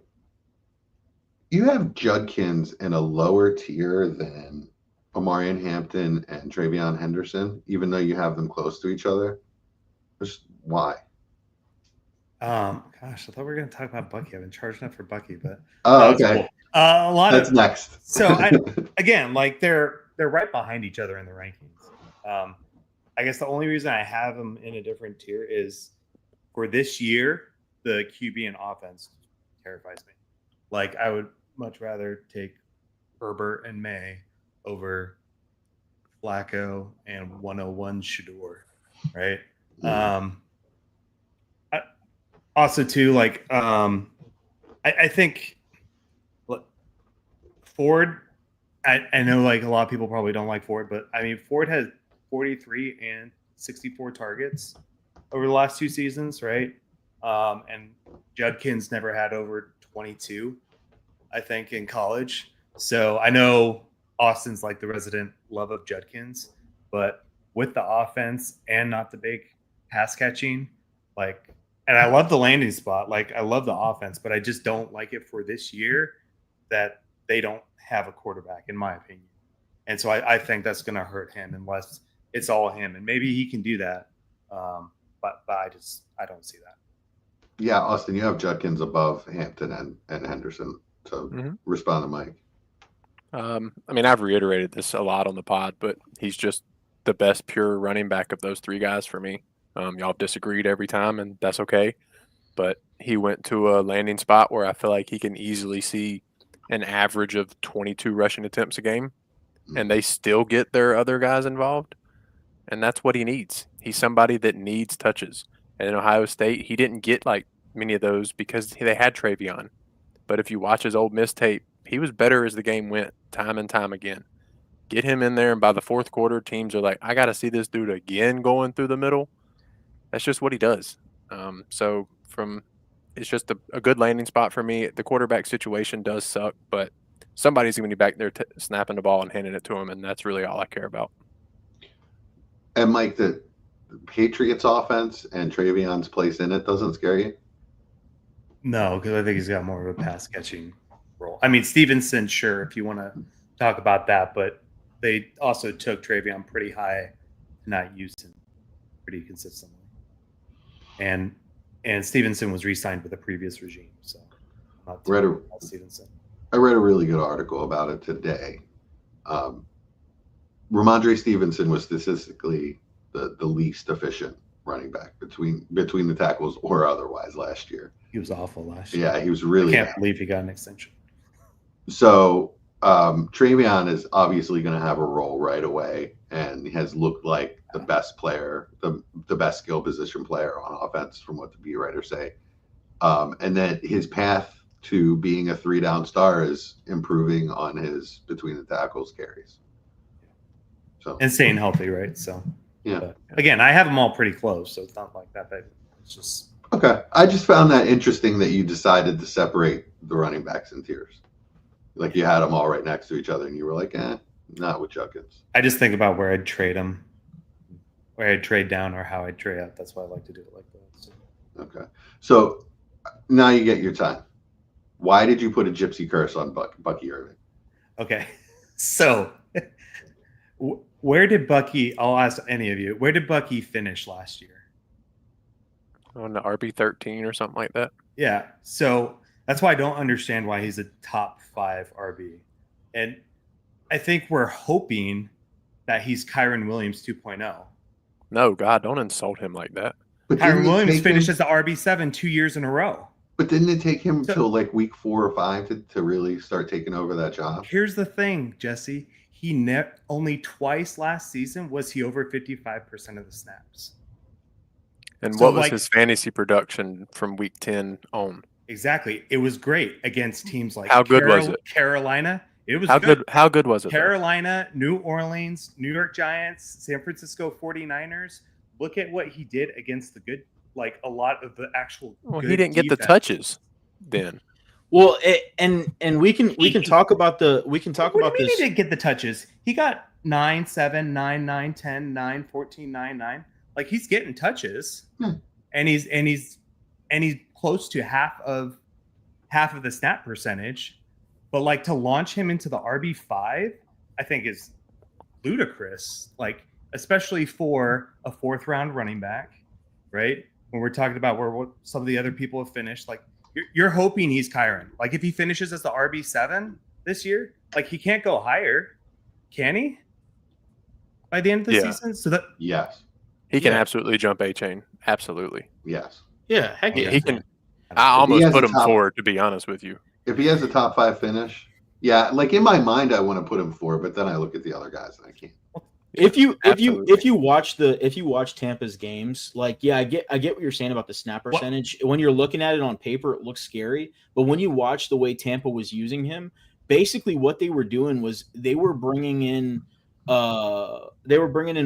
You have Judkins in a lower tier than Omarion Hampton and Travion Henderson, even though you have them close to each other. Just why? Gosh, I thought we were going to talk about Bucky. I've been charging up for Bucky, but okay. Cool. A lot That's of next. So again, like they're right behind each other in the rankings. I guess the only reason I have them in a different tier is for this year, the QB and offense terrifies me. Like I would much rather take Herbert and May over Flacco and 101 Shador, right? Also, too, like I think Ford. I know like a lot of people probably don't like Ford, but I mean Ford has 43 and 64 targets over the last 2 seasons, right? And Judkins never had over 22, I think, in college. So I know Austin's like the resident love of Judkins, but with the offense and not the big pass catching, like, and I love the landing spot. Like I love the offense, but I just don't like it for this year that they don't have a quarterback, in my opinion. And so I think that's going to hurt him unless it's all him. And maybe he can do that. But I don't see that. Yeah, Austin, you have Judkins above Hampton and Henderson. So respond to Mike. I mean, I've reiterated this a lot on the pod, but he's just the best pure running back of those 3 guys for me. Y'all have disagreed every time, and that's okay. But he went to a landing spot where I feel like he can easily see an average of 22 rushing attempts a game, and they still get their other guys involved. And that's what he needs. He's somebody that needs touches. And in Ohio State, he didn't get like many of those because they had Travion. But if you watch his Ole Miss tape, he was better as the game went, time and time again. Get him in there, and by the fourth quarter, teams are like, I got to see this dude again going through the middle. That's just what he does. It's just a good landing spot for me. The quarterback situation does suck, but somebody's going to be back there snapping the ball and handing it to him, and that's really all I care about. And Mike, the Patriots offense and Travion's place in it doesn't scare you? No, because I think he's got more of a pass catching role. I mean, Stevenson, sure, if you want to talk about that, but they also took Travion pretty high and not used him pretty consistently. And Stevenson was re-signed with the previous regime, so I'm not Read a- about Stevenson. I read a really good article about it today. Ramondre Stevenson was statistically the least efficient running back between the tackles or otherwise last year. He was awful last year. Yeah, he was really I can't bad. believe he got an extension. So Travion is obviously going to have a role right away, and has looked like the best player, the best skill position player on offense, from what the beat writers say. And that his path to being a 3-down star is improving on his between the tackles carries. So And staying healthy, right? So yeah. but again, I have them all pretty close, so it's not like that big. It's just Okay. I just found that interesting that you decided to separate the running backs in tiers. Like you had them all right next to each other, and you were like, not with Judkins. I just think about where I'd trade them, where I'd trade down, or how I'd trade up. That's why I like to do it like that. So. Okay. So now you get your time. Why did you put a gypsy curse on Bucky Irving? Okay, so where did Bucky? I'll ask any of you. Where did Bucky finish last year? On the RB13 or something like that. Yeah, so that's why I don't understand why he's a top 5 RB, and I think we're hoping that he's Kyron Williams 2.0. No, God, don't insult him like that. But didn't Kyron it Williams take finished him- as the RB7 2 years in a row. But didn't it take him So- till like week 4 or 5 to really start taking over that job? Here's the thing, Jesse. He only twice last season was he over 55% of the snaps. And So, what was like- his fantasy production from week 10 on? Exactly. It was great against teams like How good was it? Carolina. It was How good. How good was it? though? Carolina, New Orleans, New York Giants, San Francisco 49ers. Look at what he did against the good, like a lot of the actual. Well, good he didn't get the defense. touches then. Well, and we can talk about the What do you mean he didn't get the touches? He got 9, 7, 9, 9, 10, 9, 14, 9, 9. Like he's getting touches, and he's close to half of the snap percentage. But like to launch him into the RB5, I think is ludicrous. Like especially for a 4th round running back, right? When we're talking about what some of the other people have finished, like you're hoping he's Kyron. Like if he finishes as the RB7 this year, like he can't go higher, can he? By the end of the Yeah. season, so that Yes. He can Yeah. absolutely jump A-chain. Absolutely. Yes. yeah, heck yeah. He can. I almost has put a him top- forward, to be honest with you. If he has a top 5 finish, yeah, like in my mind I want to put him 4, but then I look at the other guys and I can't. If you Absolutely. watch Tampa's games, like yeah, I get what you're saying about the snap percentage. When you're looking at it on paper, it looks scary. But when you watch the way Tampa was using him, basically what they were doing was they were bringing in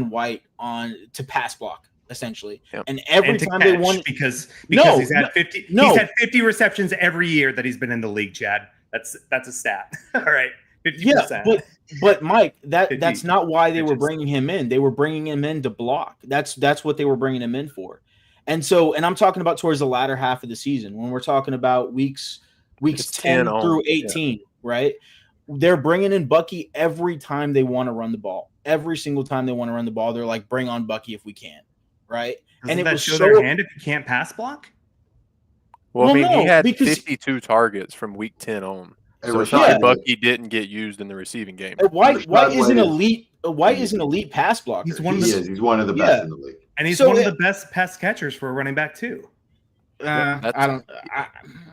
White on to pass block essentially, Yep. and every and to time they catch, won, because No, he's had no, 50 no. he's had 50 receptions every year that he's been in the league, Chad. That's a stat. All right. 50%. yeah, but Mike, that's 50 not why they were pitches. bringing him in. They were bringing him in to block. That's what they were bringing him in for. And I'm talking about towards the latter half of the season when we're talking about weeks It's 10 10 through on, 18, right? They're bringing in Bucky every time they want to run the ball. Every single time they want to run the ball, they're like, "Bring on Bucky if we can," right? Doesn't it that was show so- their hand if you can't pass block? Well, Well, I mean, no, he had because- 52 targets from week 10 on. And So it's Rashad not like Yeah. Bucky didn't get used in the receiving game. White White is an is- elite. White is an elite pass blocker. He's one He of the is. He's one of the best Yeah. in the league. And he's So one of it- the best pass catchers for a running back too. I don't.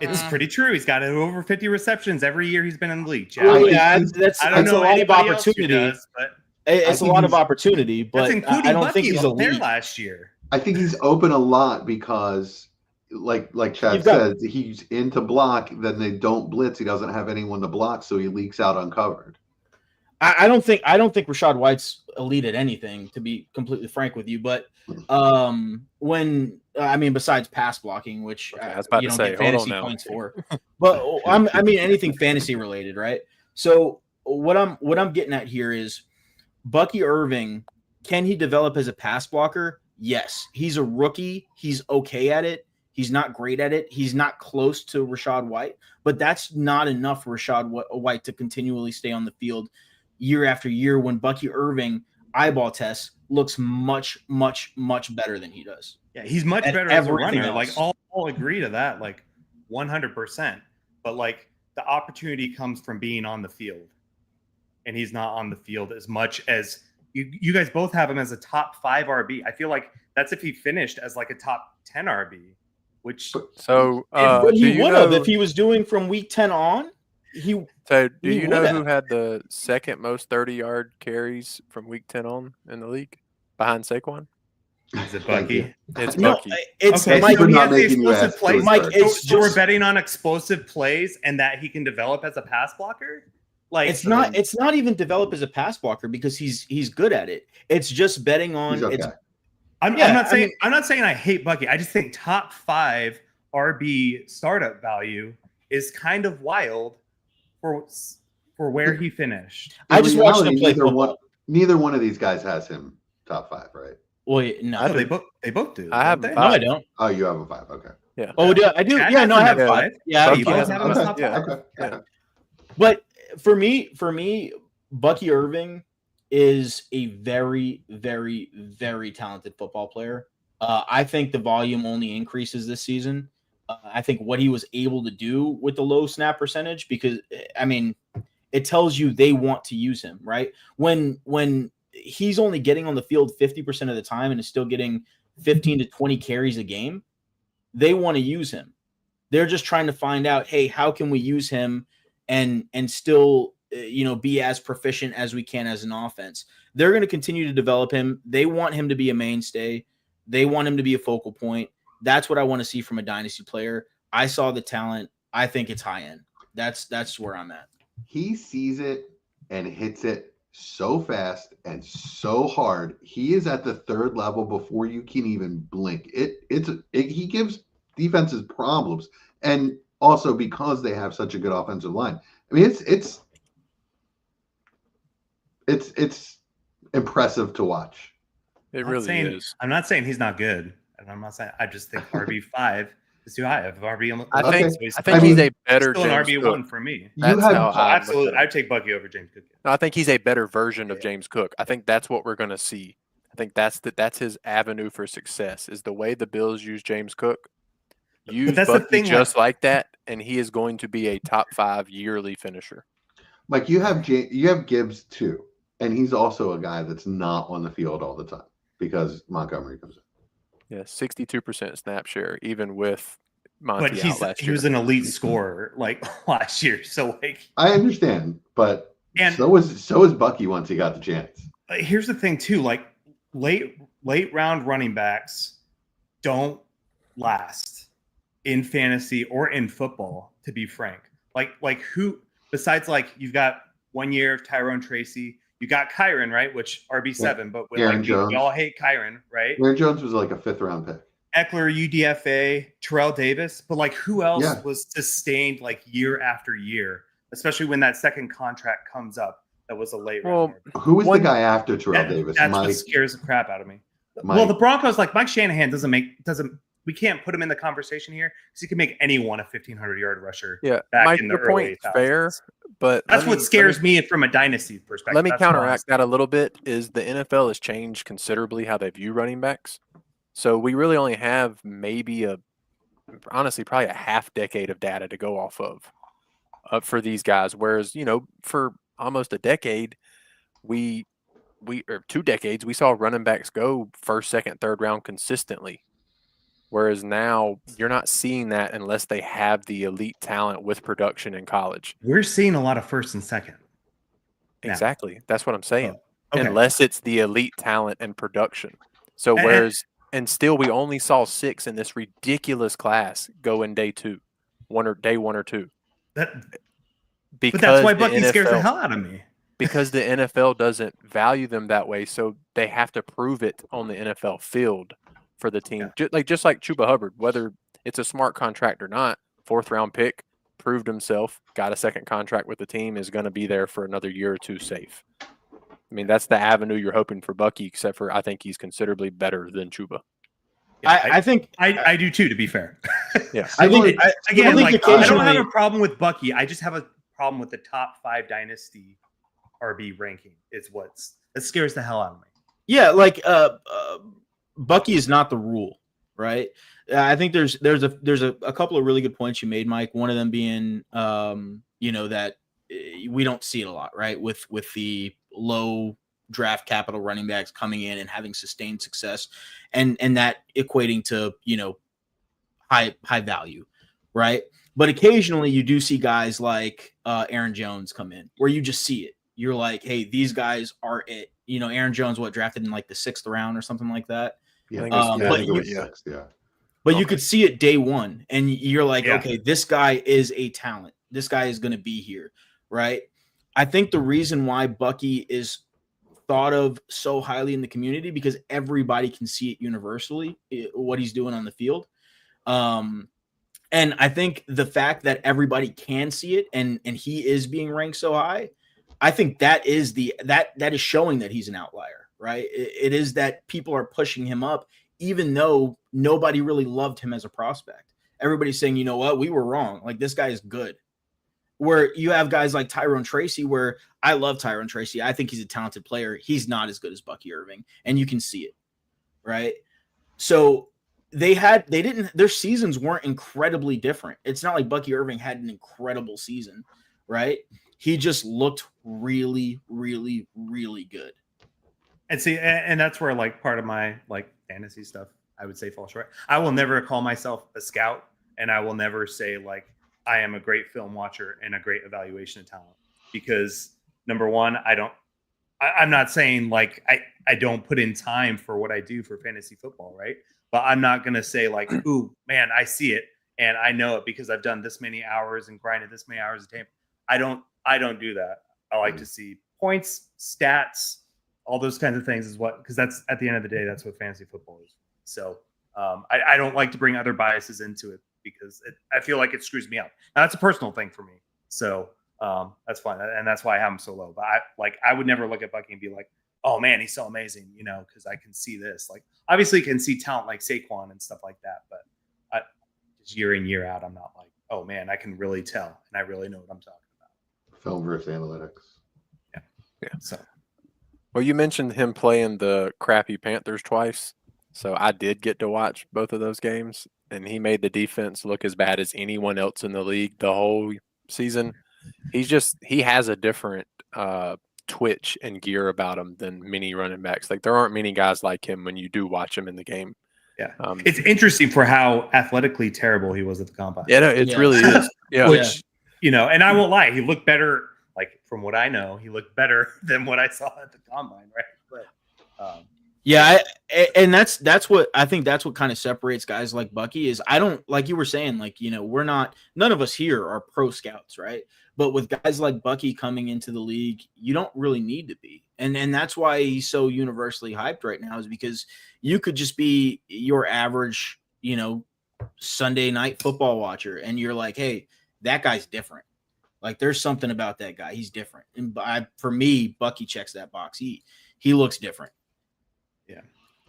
It's pretty true. He's got over 50 receptions every year he's been in the league. Chad. Well, I yeah, think- that's I don't a know lot of anybody else who opportunity. does, but It's a think lot of he's- opportunity, but that's including I don't Bucky think he's there elite. last year. I think he's open a lot because, like Chad You've got- says, he's into block. Then they don't blitz. He doesn't have anyone to block, so he leaks out uncovered. I don't think Rashad White's elite at anything, to be completely frank with you. But besides pass blocking, which Okay, I was about you to don't say, get hold on fantasy now. points for, but I mean anything fantasy related, right? So what I'm getting at here is Bucky Irving. Can he develop as a pass blocker? Yes, he's a rookie. He's okay at it. He's not great at it. He's not close to Rachaad White, but that's not enough for Rachaad White to continually stay on the field year after year when Bucky Irving eyeball test looks much, much, much better than he does. Yeah, he's much And better as a everything runner. else. Like all agree to that, like 100%. But like the opportunity comes from being on the field, and he's not on the field as much as you guys both have him as a top 5 RB. I feel like that's if he finished as like a top 10 RB, which So, But do he you would have know? if he was doing from week 10 on. So, do he you know would who have. had the second most 30-yard carries from week 10 on in the league behind Saquon? is it Thank you. Bucky? It's No, Bucky. it's Okay, Mike. for he not has the making you explosive ask plays. George Mike, first. it's So we're just betting on explosive plays and that he can develop as a pass blocker. Like it's not even develop as a pass blocker because he's good at it. It's just betting on He's okay. it's I'm Yeah, not I saying mean- I'm not saying I hate Bucky. I just think top 5 RB startup value is kind of wild for where he finished. I just watched him reality, play football. Neither one of these guys has him top 5, right? Well, no, No, they both do. I have don't they? no, I 5. don't. Oh, you have a 5. Okay. Yeah. Oh, I do. Chad Yeah, has no, I him have at 5. 5. Yeah, Bucky You both has have him him as at- top yeah. 5. Okay. Yeah. Okay. But for me, Bucky Irving is a very, very, very talented football player. I think the volume only increases this season. I think what he was able to do with the low snap percentage, because I mean, it tells you they want to use him, right? When he's only getting on the field 50% of the time and is still getting 15 to 20 carries a game, they want to use him. They're just trying to find out, hey, how can we use him and still be as proficient as we can as an offense. They're going to continue to develop him. They want him to be a mainstay. They want him to be a focal point. That's what I want to see from a dynasty player. I saw the talent. I think it's high end. That's where I'm at. He sees it and hits it so fast and so hard. He is at the 3rd level before you can even blink. He gives defenses problems, and also because they have such a good offensive line. I mean, it's impressive to watch. It really is. I'm not saying he's not good, and I'm not saying I just think RB5 is too high. If RB, I think I he's mean, a better still an James RB1 Cook. for me. That's had- how So I absolutely, I'd take Bucky over James Cook. No, I think he's a better version of James Cook. I think that's what we're going to see. I think that's his avenue for success is the way the Bills use James Cook. Use that's the Bucky thing, just like that, and he is going to be a top 5 yearly finisher. Like you have Gibbs too, and he's also a guy that's not on the field all the time because Montgomery comes in. Yeah, 62% snap share, even with Monty But out last he year. was an elite scorer like last year. So like, I understand, but and so was Bucky once he got the chance. here's the thing too, like late round running backs don't last in fantasy or in football, to be frank. Like who besides, like, you've got 1 year of Tyrone Tracy, you got Kyron, right, which RB7, but with, Aaron like, Jones. we all hate Kyron, right? Aaron Jones was like a 5th round pick. Eckler, UDFA, Terrell Davis, but like who else Yeah. was sustained like year after year, especially when that second contract comes up? That was a late round. Who was One- the guy after Terrell Davis? That's Mike. what scares the crap out of me. Mike. Well, the Broncos, like Mike Shanahan, doesn't. We can't put him in the conversation here because he can make anyone a 1,500-yard rusher. Yeah, back Mike, in the your early point's 2000s. fair, but That's what scares me from a dynasty perspective. Let me That's what I'm counteract that a little bit. Is the NFL has changed considerably how they view running backs. So we really only have maybe honestly, probably a half decade of data to go off of for these guys. Whereas, for almost a decade, or 2 decades, we saw running backs go 1st, 2nd, 3rd round consistently. Whereas now you're not seeing that unless they have the elite talent with production in college. We're seeing a lot of 1st and 2nd. now. Exactly. That's what I'm saying. Okay. Unless it's the elite talent and production. So and still we only saw 6 in this ridiculous class go in day 2, day 1 or 2. But Because that's why the Bucky scares the NFL hell out of me. because the NFL doesn't value them that way, so they have to prove it on the NFL field for the team. Just like Chuba Hubbard, whether it's a smart contract or not, 4th round pick, proved himself, got a 2nd contract with the team, is going to be there for another year or 2 safe. I mean, that's the avenue you're hoping for Bucky, except for I think he's considerably better than Chuba. I think I do too. To be fair, Yes. I think again, I like think I don't have occasionally- a problem with Bucky. I just have a problem with the top 5 Dynasty RB ranking. It scares the hell out of me. Yeah, like Bucky is not the rule, right? I think there's a couple of really good points you made, Mike. One of them being, that we don't see it a lot, right? With the low draft capital running backs coming in and having sustained success, and that equating to high value, right? But occasionally you do see guys like Aaron Jones come in where you just see it. You're like, hey, these guys are it. Aaron Jones, drafted in like the 6th round or something like that. Yeah, I think it was six, yeah. But Okay. you could see it day one, and you're like, Yeah. okay, this guy is a talent. This guy is going to be here, right? I think the reason why Bucky is thought of so highly in the community because everybody can see it universally, what he's doing on the field. And I think the fact that everybody can see it and he is being ranked so high, I think that is that is showing that he's an outlier, right? It is that people are pushing him up, even though nobody really loved him as a prospect. Everybody's saying, you know what, we were wrong. Like, this guy is good. Where you have guys like Tyrone Tracy, where I love Tyrone Tracy. I think he's a talented player. He's not as good as Bucky Irving, and you can see it, right? So their seasons weren't incredibly different. It's not like Bucky Irving had an incredible season, right? He just looked really, really, really good. And see, and that's where like part of my like fantasy stuff I would say falls short. I will never call myself a scout, and I will never say like I am a great film watcher and a great evaluation of talent, because number one, I'm not saying like I don't put in time for what I do for fantasy football, right? But I'm not gonna say like, ooh, man, I see it and I know it because I've done this many hours and grinded this many hours of tape. I don't do that. I like to see points, stats, all those kinds of things because that's at the end of the day, that's what fantasy football is. So I don't like to bring other biases into it because I feel like it screws me up. Now, that's a personal thing for me. So that's fine. And that's why I have him so low. But I would never look at Bucky and be like, oh man, he's so amazing, because I can see this. Like, obviously you can see talent like Saquon and stuff like that. But just year in, year out, I'm not like, oh man, I can really tell. And I really know what I'm talking about. Film versus analytics. Yeah. So, Well, you mentioned him playing the crappy Panthers twice. So I did get to watch both of those games, and he made the defense look as bad as anyone else in the league the whole season. He has a different twitch and gear about him than many running backs. Like, there aren't many guys like him when you do watch him in the game. yeah. It's interesting for how athletically terrible he was at the combine. Yeah, no, it really is. Yeah. Which, and I won't lie, he looked better. Like, from what I know, he looked better than what I saw at the combine, right? But and that's what I think. That's what kind of separates guys like Bucky is I don't, like you were saying, like, we're not, none of us here are pro scouts, right? But with guys like Bucky coming into the league, you don't really need to be. And that's why he's so universally hyped right now, is because you could just be your average, Sunday night football watcher. And you're like, hey, that guy's different. Like, there's something about that guy. He's different. And for me, Bucky checks that box. He looks different. Yeah,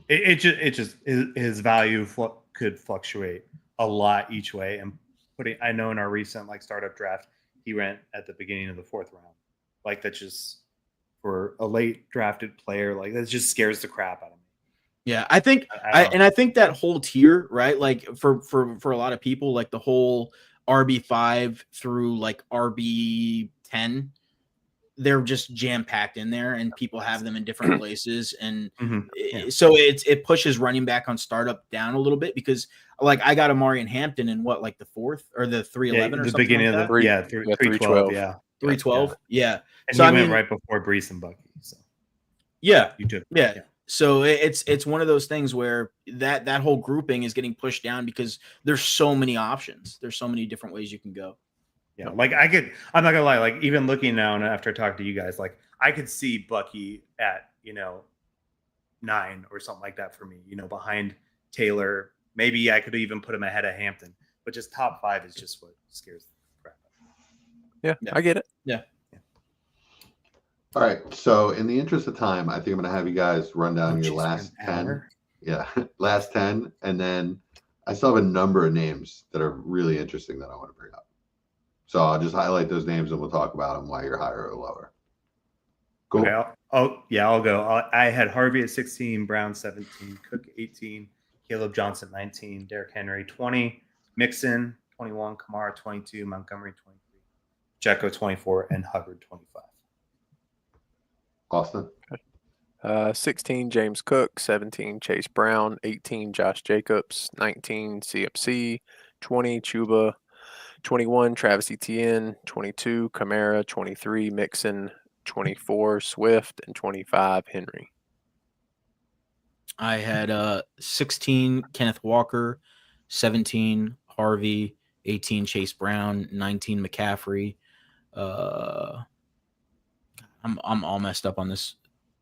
it just his value could fluctuate a lot each way. And I know in our recent like startup draft, he went at the beginning of the 4th round. Like, that's just, for a late drafted player, like, that just scares the crap out of me. Yeah, I think I think that whole tier, right? Like, for a lot of people, like the whole RB5 through like RB10, they're just jam packed in there, and people have them in different places, and so it pushes running back on startup down a little bit, because like I got Amari and Hampton in what, like the 4th or the 311 or the something beginning like of the 312, yeah, 312, yeah. And so he went right before Brees and Bucky. So yeah, you took yeah. So it's one of those things where that whole grouping is getting pushed down because there's so many options. There's so many different ways you can go. Yeah, like I'm not gonna lie, like, even looking now and after I talked to you guys, like, I could see Bucky at 9 or something like that for me, behind Taylor. Maybe I could even put him ahead of Hampton, but just top 5 is just what scares the crap out of me. Yeah, I get it. Yeah. All right. So in the interest of time, I think I'm going to have you guys run down your last 10. Yeah, last 10. And then I still have a number of names that are really interesting that I want to bring up. So I'll just highlight those names and we'll talk about them, why you're higher or lower. Cool. Okay, I'll go. I had Harvey at 16, Brown 17, Cook 18, Caleb Johnson 19, Derrick Henry 20, Mixon 21, Kamara 22, Montgomery 23, Jecko 24, and Hubbard 25. Austin? 16, James Cook. 17, Chase Brown. 18, Josh Jacobs. 19, CMC. 20, Chuba. 21, Travis Etienne. 22, Kamara. 23, Mixon. 24, Swift. And 25, Henry. I had 16, Kenneth Walker, 17, Harvey, 18, Chase Brown, 19, McCaffrey. I'm all messed up on this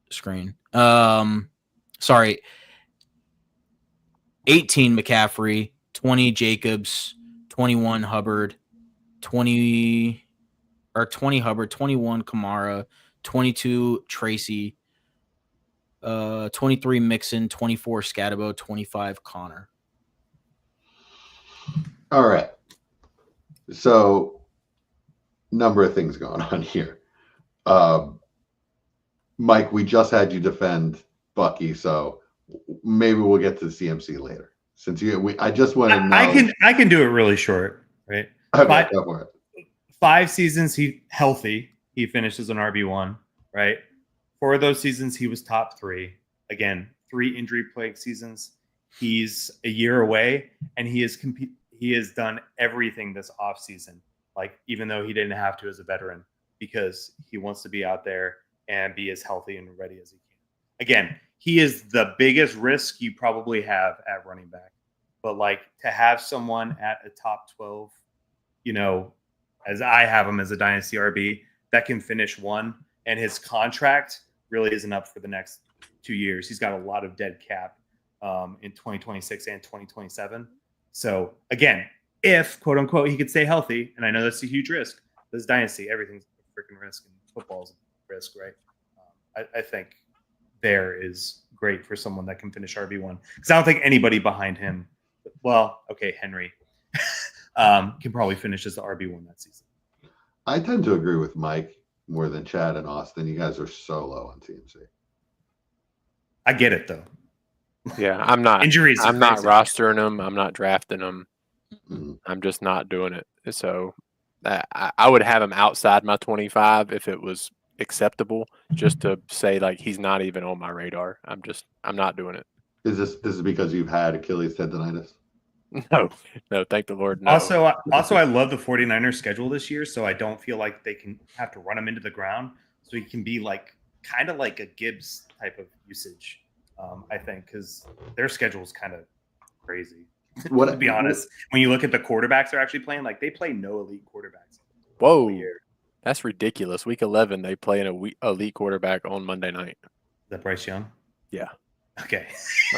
screen. Sorry. 18, McCaffrey, 20, Jacobs, 21, Hubbard, 20 Hubbard, 21, Kamara, 22, Tracy, 23 Mixon, 24 Scatabo, 25 Connor. All right. So, number of things going on here. Mike, we just had you defend Bucky, so maybe we'll get to the CMC later. Since I just want to know. I can do it really short, right? Okay, go for it. 5 seasons he finishes an RB1, right? 4 of those seasons he was top 3. Again, 3 injury plague seasons. He's a year away, and he has done everything this offseason, like even though he didn't have to as a veteran, because he wants to be out there and be as healthy and ready as he can. Again, he is the biggest risk you probably have at running back. But like to have someone at a top 12, as I have him as a dynasty RB, that can finish 1, and his contract really isn't up for the next 2 years. He's got a lot of dead cap in 2026 and 2027. So again, if quote unquote he could stay healthy, and I know that's a huge risk. This dynasty, everything's a freaking risk, and football's a risk, right? I think there is great for someone that can finish RB1, because I don't think anybody behind him. Well, okay, Henry can probably finish as the RB1 that season. I tend to agree with Mike more than Chad and Austin. You guys are so low on TMC. I get it though. Yeah, I'm not. Injuries. I'm not rostering him. I'm not drafting him. Mm-hmm. I'm just not doing it. So I would have him outside my 25 if it was acceptable, just to say like he's not even on my radar. I'm not doing it. Is this because you've had Achilles tendonitis? No, thank the Lord. No. Also, I love the 49ers schedule this year, so I don't feel like they can have to run him into the ground. So he can be like kind of like a Gibbs type of usage, I think, because their schedule is kind of crazy. To be honest, when you look at the quarterbacks they're actually playing, like they play no elite quarterbacks. Whoa, that's ridiculous. Week 11, they play an elite quarterback on Monday night. Is that Bryce Young? Yeah. Okay.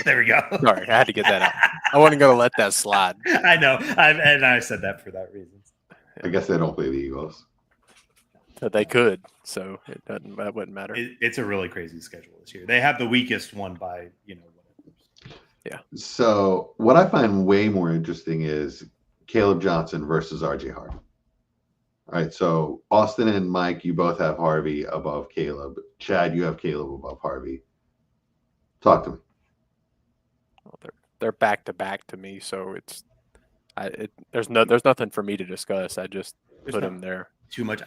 There we go. Sorry, I had to get that out. I wasn't going to let that slide. I know. I said that for that reason. I guess they don't play the Eagles. But they could, so that wouldn't matter. It's a really crazy schedule this year. They have the weakest one by, whatever. Yeah. So what I find way more interesting is Caleb Johnson versus RJ Harvey. All right, so Austin and Mike, you both have Harvey above Caleb. Chad, you have Caleb above Harvey. Talk to me. Well, they're back to back to me, so there's nothing for me to discuss. I just put them there. Too much.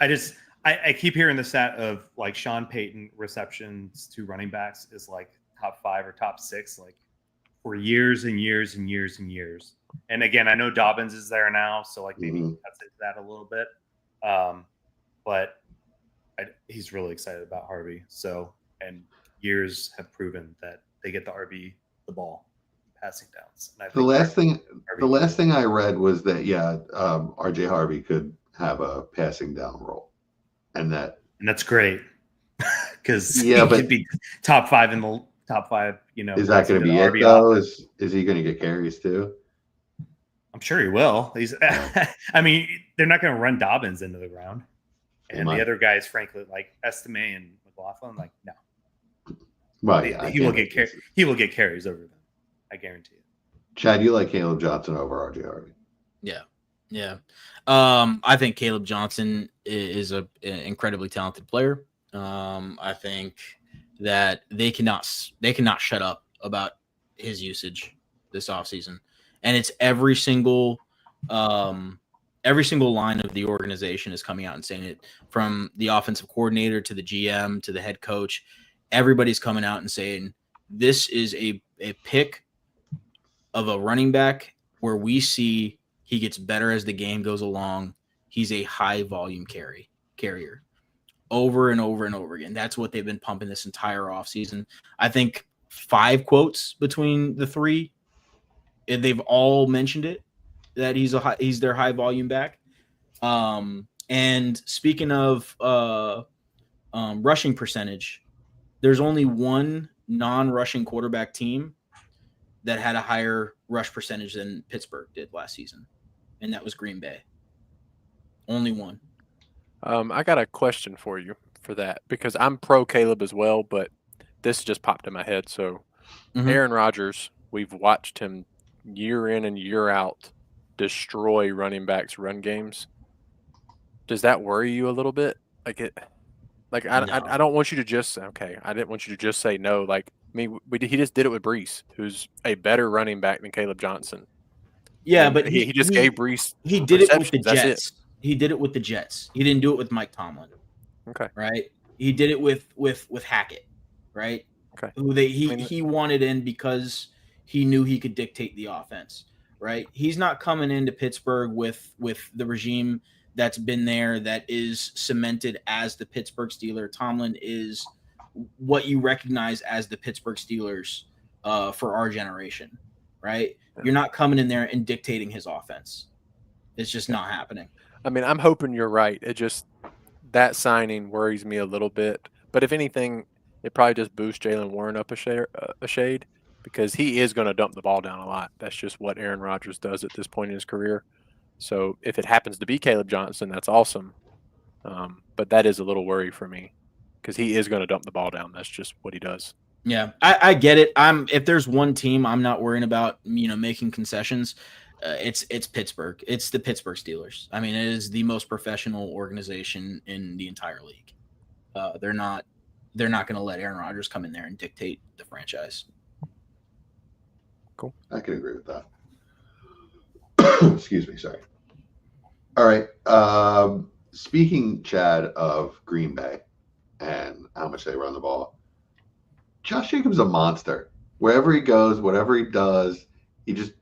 I keep hearing the stat of like Sean Payton receptions to running backs is like top 5 or top 6, like for years and years and years and years. And again, I know Dobbins is there now, so like maybe he cuts into that a little bit. But he's really excited about Harvey. So, and years have proven that they get the ball passing downs. And the last thing I read was that RJ Harvey could have a passing down role, and that's great because he could be top 5 in the top 5. Is that going to be it though? Is he going to get carries too? I'm sure he will. He's. I mean, they're not going to run Dobbins into the ground, and the other guys, frankly, like Estime and McLaughlin, like no. Well, he will get carries over them. I guarantee it. Chad, you like Caleb Johnson over RJ Harvey? Yeah. I think Caleb Johnson is an incredibly talented player. I think that they cannot shut up about his usage this offseason. And it's every single line of the organization is coming out and saying it, from the offensive coordinator to the GM to the head coach. Everybody's coming out and saying this is a pick of a running back where we see he gets better as the game goes along. He's a high volume carrier over and over and over again. That's what they've been pumping this entire offseason. I think 5 quotes between the three, and they've all mentioned it, that he's their high volume back. And speaking of rushing percentage, there's only one non-rushing quarterback team that had a higher rush percentage than Pittsburgh did last season, and that was Green Bay. Only one. I got a question for you for that, because I'm pro Caleb as well, but this just popped in my head. So Aaron Rodgers, we've watched him year in and year out destroy running backs' run games. Does that worry you a little bit? No. I don't want you to just say, okay. I didn't want you to just say no. Like, I mean, he just did it with Brees, who's a better running back than Caleb Johnson. Yeah, and but he just gave Brees. He did it with the receptions. That's Jets. He did it with the Jets. He didn't do it with Mike Tomlin. Okay. Right. He did it with Hackett. Right. Okay. He wanted in because he knew he could dictate the offense. Right. He's not coming into Pittsburgh with the regime that's been there, that is cemented as the Pittsburgh Steelers. Tomlin is what you recognize as the Pittsburgh Steelers for our generation. Right. You're not coming in there and dictating his offense. It's just not happening. I mean, I'm hoping you're right. It just, that signing worries me a little bit. But if anything, it probably just boosts Jalen Warren up a shade, because he is going to dump the ball down a lot. That's just what Aaron Rodgers does at this point in his career. So if it happens to be Caleb Johnson, that's awesome. But that is a little worry for me, because he is going to dump the ball down. That's just what he does. Yeah, I get it. If there's one team I'm not worrying about, making concessions, it's Pittsburgh. It's the Pittsburgh Steelers. I mean, it is the most professional organization in the entire league. They're not going to let Aaron Rodgers come in there and dictate the franchise. Cool. I can agree with that. Excuse me. Sorry. All right. Speaking, Chad, of Green Bay and how much they run the ball, Josh Jacobs is a monster. Wherever he goes, whatever he does, he just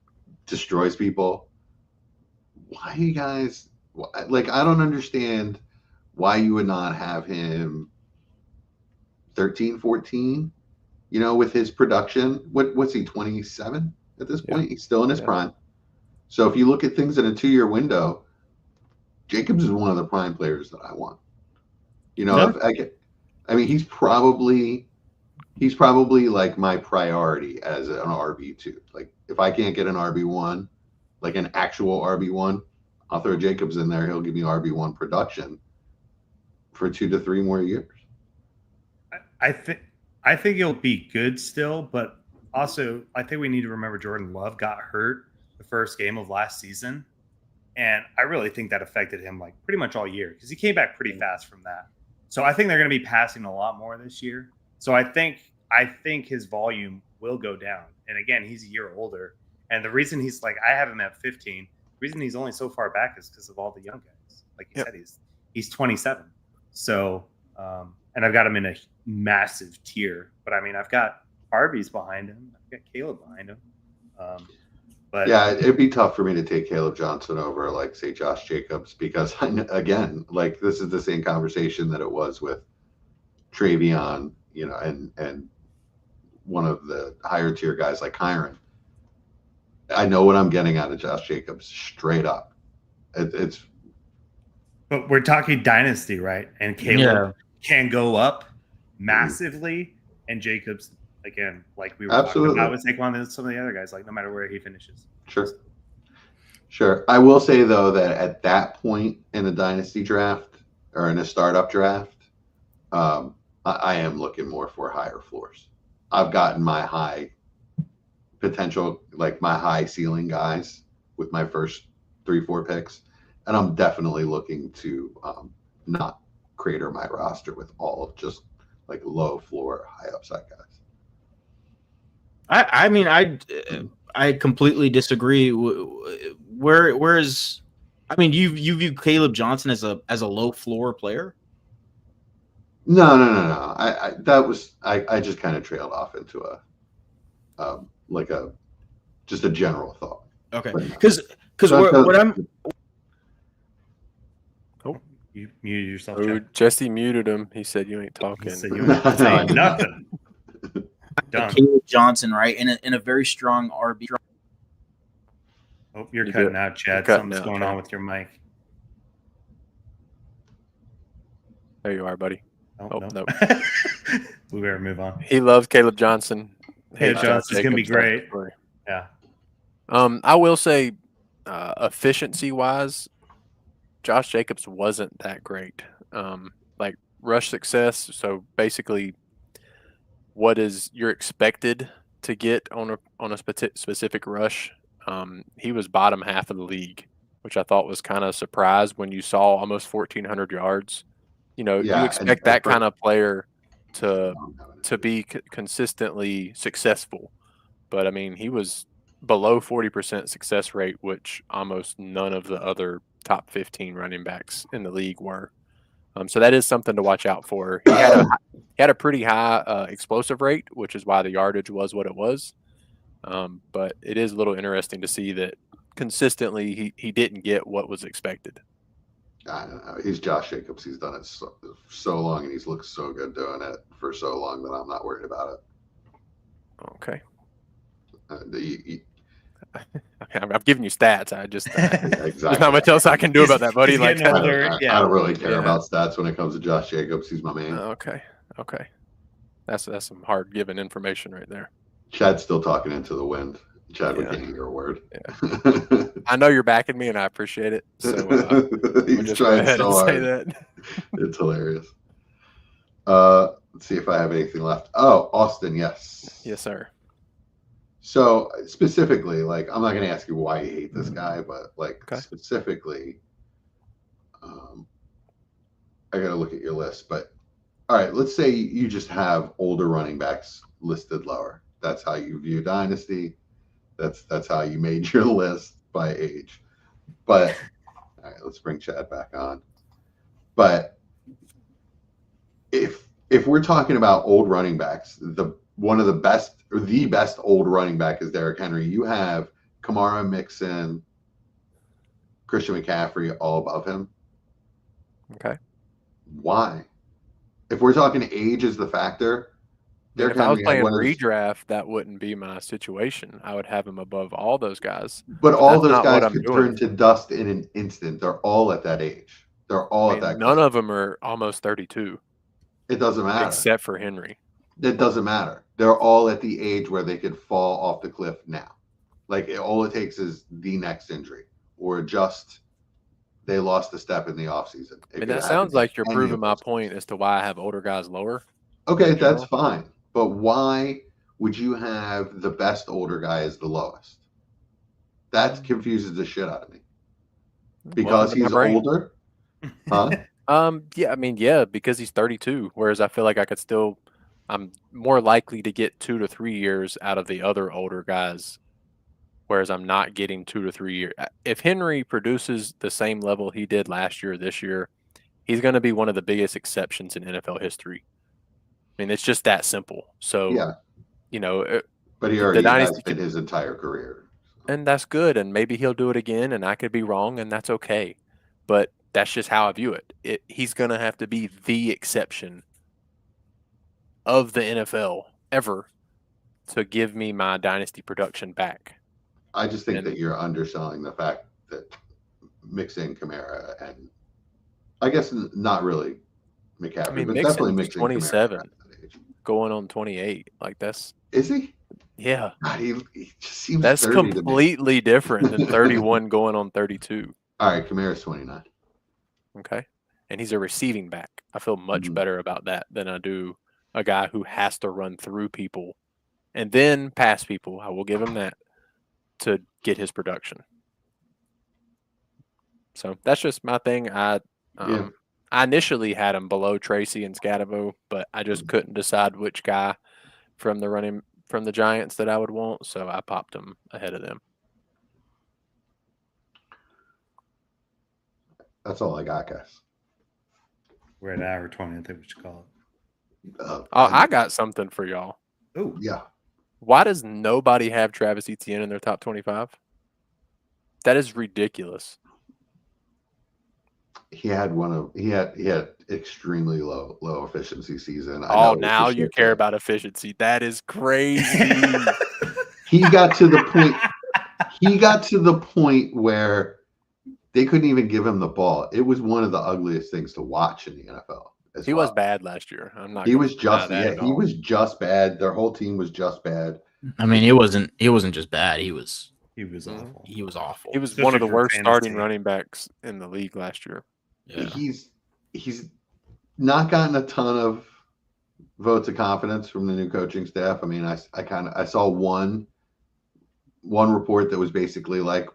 destroys people. Why you guys, I don't understand why you would not have him 13, 14, with his production. What's he, 27 at this point? He's still in his prime. So if you look at things in a 2-year window, Jacobs is one of the prime players that I want. He's probably like my priority as an RB2. Like, if I can't get an RB1, like an actual RB1, I'll throw Jacobs in there. He'll give me RB1 production for 2 to 3 more years. I think he'll be good still, but also I think we need to remember Jordan Love got hurt the first game of last season, and I really think that affected him like pretty much all year, because he came back pretty fast from that. So I think they're going to be passing a lot more this year. So I think his volume will go down. And again, he's a year older. And the reason he's like, I have him at 15. The reason he's only so far back is because of all the young guys. Like you said, he's 27. So, and I've got him in a massive tier. But I mean, I've got Harvey's behind him. I've got Caleb behind him. But yeah, it'd be tough for me to take Caleb Johnson over, like, say, Josh Jacobs, because again, like, this is the same conversation that it was with Travion, and one of the higher tier guys like Kyron. I know what I'm getting out of Josh Jacobs straight up. But we're talking Dynasty, right? And Caleb can go up massively, and Jacobs, again, like we were talking about with Saquon and some of the other guys, like no matter where he finishes. Sure. I will say, though, that at that point in the Dynasty draft or in a startup draft, I am looking more for higher floors. I've gotten my high potential, like my high ceiling guys with my first 3-4 picks, and I'm definitely looking to not crater my roster with all of just like low floor, high upside guys. I mean, I completely disagree. Whereas, I mean, you view Caleb Johnson as a low floor player? No. I just kind of trailed off into like a just a general thought. Okay, But no. because what I'm You muted yourself, Oh, Chad. Jesse muted him. He said you ain't He talking. said you ain't saying nothing. Done. Caleb Johnson, right, in a very strong RB. Oh, you're You cutting good. out, Chad. You're cutting Something's out, going Chad. on with your mic. There you are, buddy. Oh, Oh, no. We better move on. He loves Caleb Johnson. Caleb Hates Johnson's Josh gonna be Jacobs. That's the great. story. Yeah. I will say, efficiency wise, Josh Jacobs wasn't that great. Like rush success. So basically, what is you're expected to get on a specific rush? He was bottom half of the league, which I thought was kind of a surprise when you saw almost 1,400 yards. You know, Yeah, you expect that for- kind of player to be consistently successful. But I mean, he was below 40% success rate, which almost none of the other top 15 running backs in the league were. So that is something to watch out for. He had a pretty high explosive rate, which is why the yardage was what it was. But it is a little interesting to see that consistently he didn't get what was expected. I don't know. He's Josh Jacobs. He's done it so long, and he's looked so good doing it for so long that I'm not worried about it. Okay. Okay, I've given you stats. I just exactly. there's not much else I can do about that, buddy. He's Like, getting I older. don't, Yeah. I don't really care Yeah. about stats when it comes to Josh Jacobs. He's my man. okay, that's some hard given information right there. Chad's still talking into the wind. Chad, we Yeah. can't hear a word. I know you're backing me, and I appreciate it. So we'll He's just go trying ahead so and say hard. that. It's hilarious. Let's see if I have anything left. Oh, Austin, yes. Yes, sir. So specifically, like, I'm not going to ask you why you hate this guy, but like Okay. specifically, I got to look at your list. But all right, let's say you just have older running backs listed lower. That's how you view Dynasty. That's how you made your list by age. But all right, let's bring Chad back on. But if we're talking about old running backs, one of the best or the best old running back is Derrick Henry. You have Kamara, Mixon, Christian McCaffrey all above him. Okay. Why? If we're talking age is the factor, If I was playing redraft, that wouldn't be my situation. I would have him above all those guys. But all that's those not what guys I'm could doing. turn to dust in an instant. They're all at that age. They're all at that. None of them are almost 32, It doesn't matter. except for Henry. It doesn't matter. They're all at the age where they could fall off the cliff now. Like all it takes is the next injury or just they lost a step in the offseason. I mean, that sounds like you're proving my point as to why I have older guys lower. Okay, that's fine. But why would you have the best older guy as the lowest? That confuses the shit out of me. Because he's older? Huh? Yeah, I mean, yeah, because he's 32. Whereas I feel like I'm more likely to get 2 to 3 years out of the other older guys. Whereas I'm not getting 2 to 3 years. If Henry produces the same level he did last year or this year, he's going to be one of the biggest exceptions in NFL history. I mean, it's just that simple. So, yeah, but he already has been his entire career, and that's good. And maybe he'll do it again, and I could be wrong, and that's okay. But that's just how I view it. He's going to have to be the exception of the NFL ever to give me my dynasty production back. I just think that you're underselling the fact that mixing Kamara and I guess not really McCaffrey, but definitely mixing 27, going on 28. Like is he? Yeah, God, he just seems that's 30 completely different than 31 going on 32. All right, Kamara's 29. Okay, and he's a receiving back. I feel much better about that than I do a guy who has to run through people and then pass people. I will give him that to get his production. So that's just my thing. I initially had him below Tracy and Scatabo, but I just couldn't decide which guy from the Giants that I would want, so I popped him ahead of them. That's all I got, guys. We're at hour 20, I think we should call it. I got something for y'all. Oh, yeah. Why does nobody have Travis Etienne in their top 25? That is ridiculous. He had extremely low efficiency season. Now you care about efficiency. That is crazy. He got to the point. He got to the point where they couldn't even give him the ball. It was one of the ugliest things to watch in the NFL. He was bad last year. I'm not. He was just bad. Their whole team was just bad. I mean, it wasn't just bad. He was awful. He was awful. He was one of the worst starting running backs in the league last year. Yeah. He's not gotten a ton of votes of confidence from the new coaching staff. I mean, I saw one report that was basically like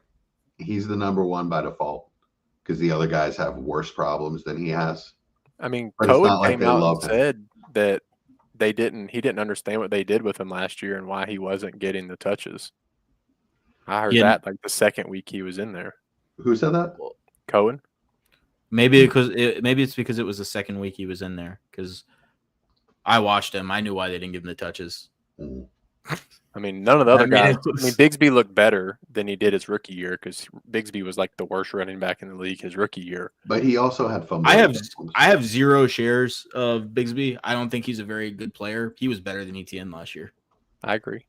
he's the number one by default because the other guys have worse problems than he has. I mean, but Cohen came out and said that he didn't understand what they did with him last year and why he wasn't getting the touches. I heard that like the second week he was in there. Who said that? Cohen. Maybe it's because it was the second week he was in there because I watched him. I knew why they didn't give him the touches. I mean, none of the other guys. I mean, Bigsby looked better than he did his rookie year because Bigsby was like the worst running back in the league his rookie year. But he also had fun. I have 0 shares of Bigsby. I don't think he's a very good player. He was better than Etienne last year. I agree.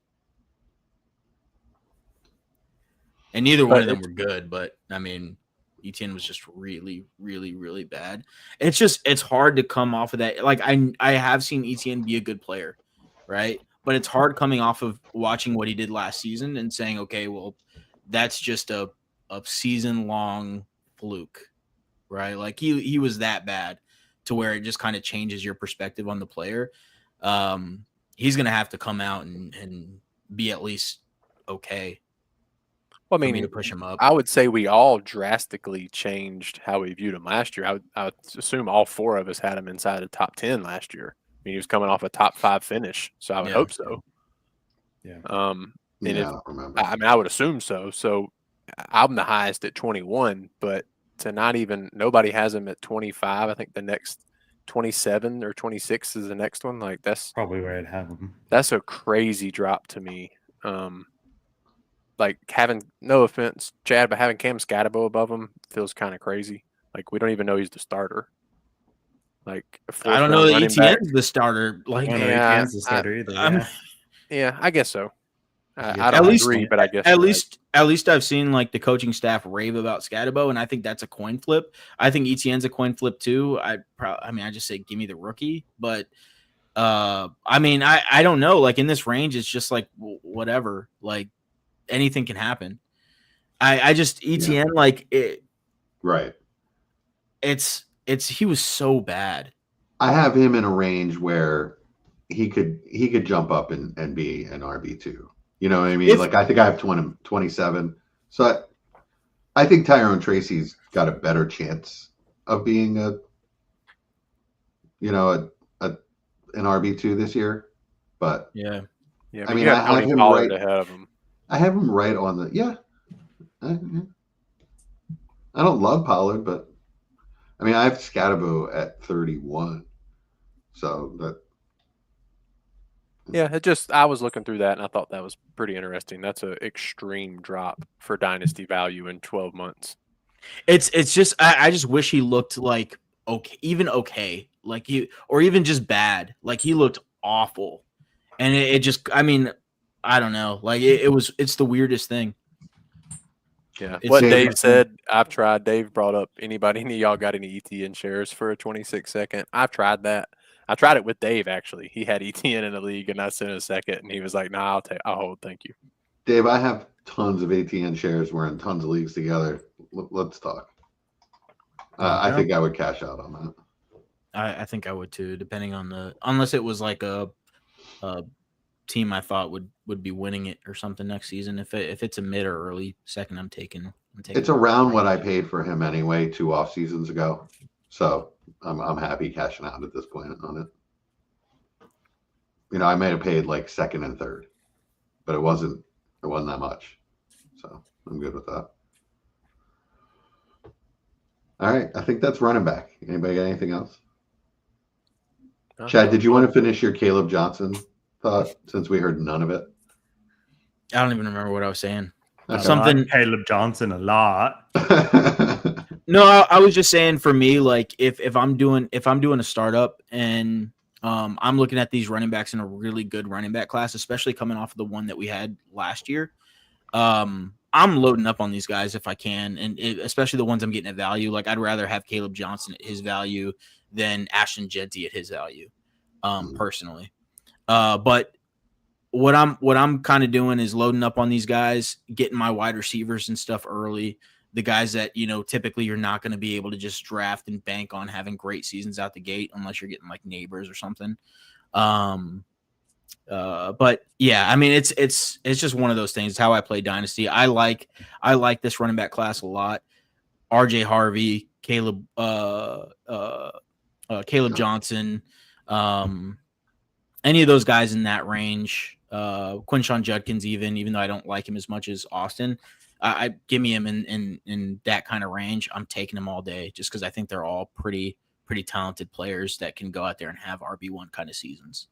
And neither one of them were good, but I mean, Etienne was just really, really, really bad. It's hard to come off of that. Like I have seen Etienne be a good player, right? But it's hard coming off of watching what he did last season and saying, okay, well, that's just a season-long fluke, right? Like he was that bad to where it just kind of changes your perspective on the player. He's going to have to come out and be at least okay. Well, I mean, to push him up. I would say we all drastically changed how we viewed him last year. I would assume all 4 of us had him inside the top 10 last year. I mean, he was coming off a top 5 finish, so I would hope so. Yeah. I don't remember. I mean, I would assume so. So I'm the highest at 21, but to nobody has him at 25. I think the next 27 or 26 is the next one. Like that's probably where I'd have him. That's a crazy drop to me. Like having, no offense, Chad, but having Cam Scatabo above him feels kind of crazy. Like we don't even know he's the starter. Like I don't know that Etienne's the starter. Like Etienne's the starter either. Yeah, I guess so. I don't agree, but I guess at least I've seen like the coaching staff rave about Scatabo, and I think that's a coin flip. I think Etienne's a coin flip too. I just say give me the rookie, but I mean I don't know. Like in this range, it's just like whatever. Like anything can happen. I just Etienne like it. Right. It's he was so bad. I have him in a range where he could jump up and be an RB2. You know what I mean? Like I think I have 27. So I think Tyrone Tracy's got a better chance of being an RB2 this year. But yeah. I mean, I have him right ahead of him. I have him right on the I don't love Pollard, but I mean I have Scatabo at 31. So that. Yeah, I was looking through that and I thought that was pretty interesting. That's an extreme drop for dynasty value in 12 months. It's just I just wish he looked like okay, like or even just bad. Like he looked awful, and it just I mean I don't know. Like it's the weirdest thing. Yeah, what Dave said, I've tried. Dave brought up any of y'all got any ETN shares for a 26-second? I've tried that. I tried it with Dave, actually. He had ETN in the league, and I sent a second, and he was like, nah, I'll hold, thank you. Dave, I have tons of ATN shares. We're in tons of leagues together. Let's talk. I think I would cash out on that. I think I would too, depending on unless it was like a team I thought would be winning it or something next season. If it's a mid or early second, I'm taking. It's around what I paid for him anyway 2 off seasons ago, so I'm happy cashing out at this point on it. You know, I may have paid like second and third, but it wasn't that much, so I'm good with that. All right, I think that's running back. Anybody got anything else? Chad, did you want to finish your Caleb Johnson thought since we heard none of it? I don't even remember what I was saying. Okay. Something Caleb Johnson a lot. No, I was just saying for me, like if I'm doing a startup and I'm looking at these running backs in a really good running back class, especially coming off of the one that we had last year. I'm loading up on these guys if I can, and especially the ones I'm getting at value. Like I'd rather have Caleb Johnson at his value than Ashton Genty at his value, personally. But what I'm kind of doing is loading up on these guys, getting my wide receivers and stuff early. The guys that, you know, typically you're not going to be able to just draft and bank on having great seasons out the gate unless you're getting like neighbors or something. But yeah, I mean, it's just one of those things. It's how I play Dynasty. I like this running back class a lot. RJ Harvey, Caleb Johnson, any of those guys in that range, Quinshon Judkins, even though I don't like him as much as Austin, I give me him in that kind of range. I'm taking him all day just because I think they're all pretty talented players that can go out there and have RB1 kind of seasons.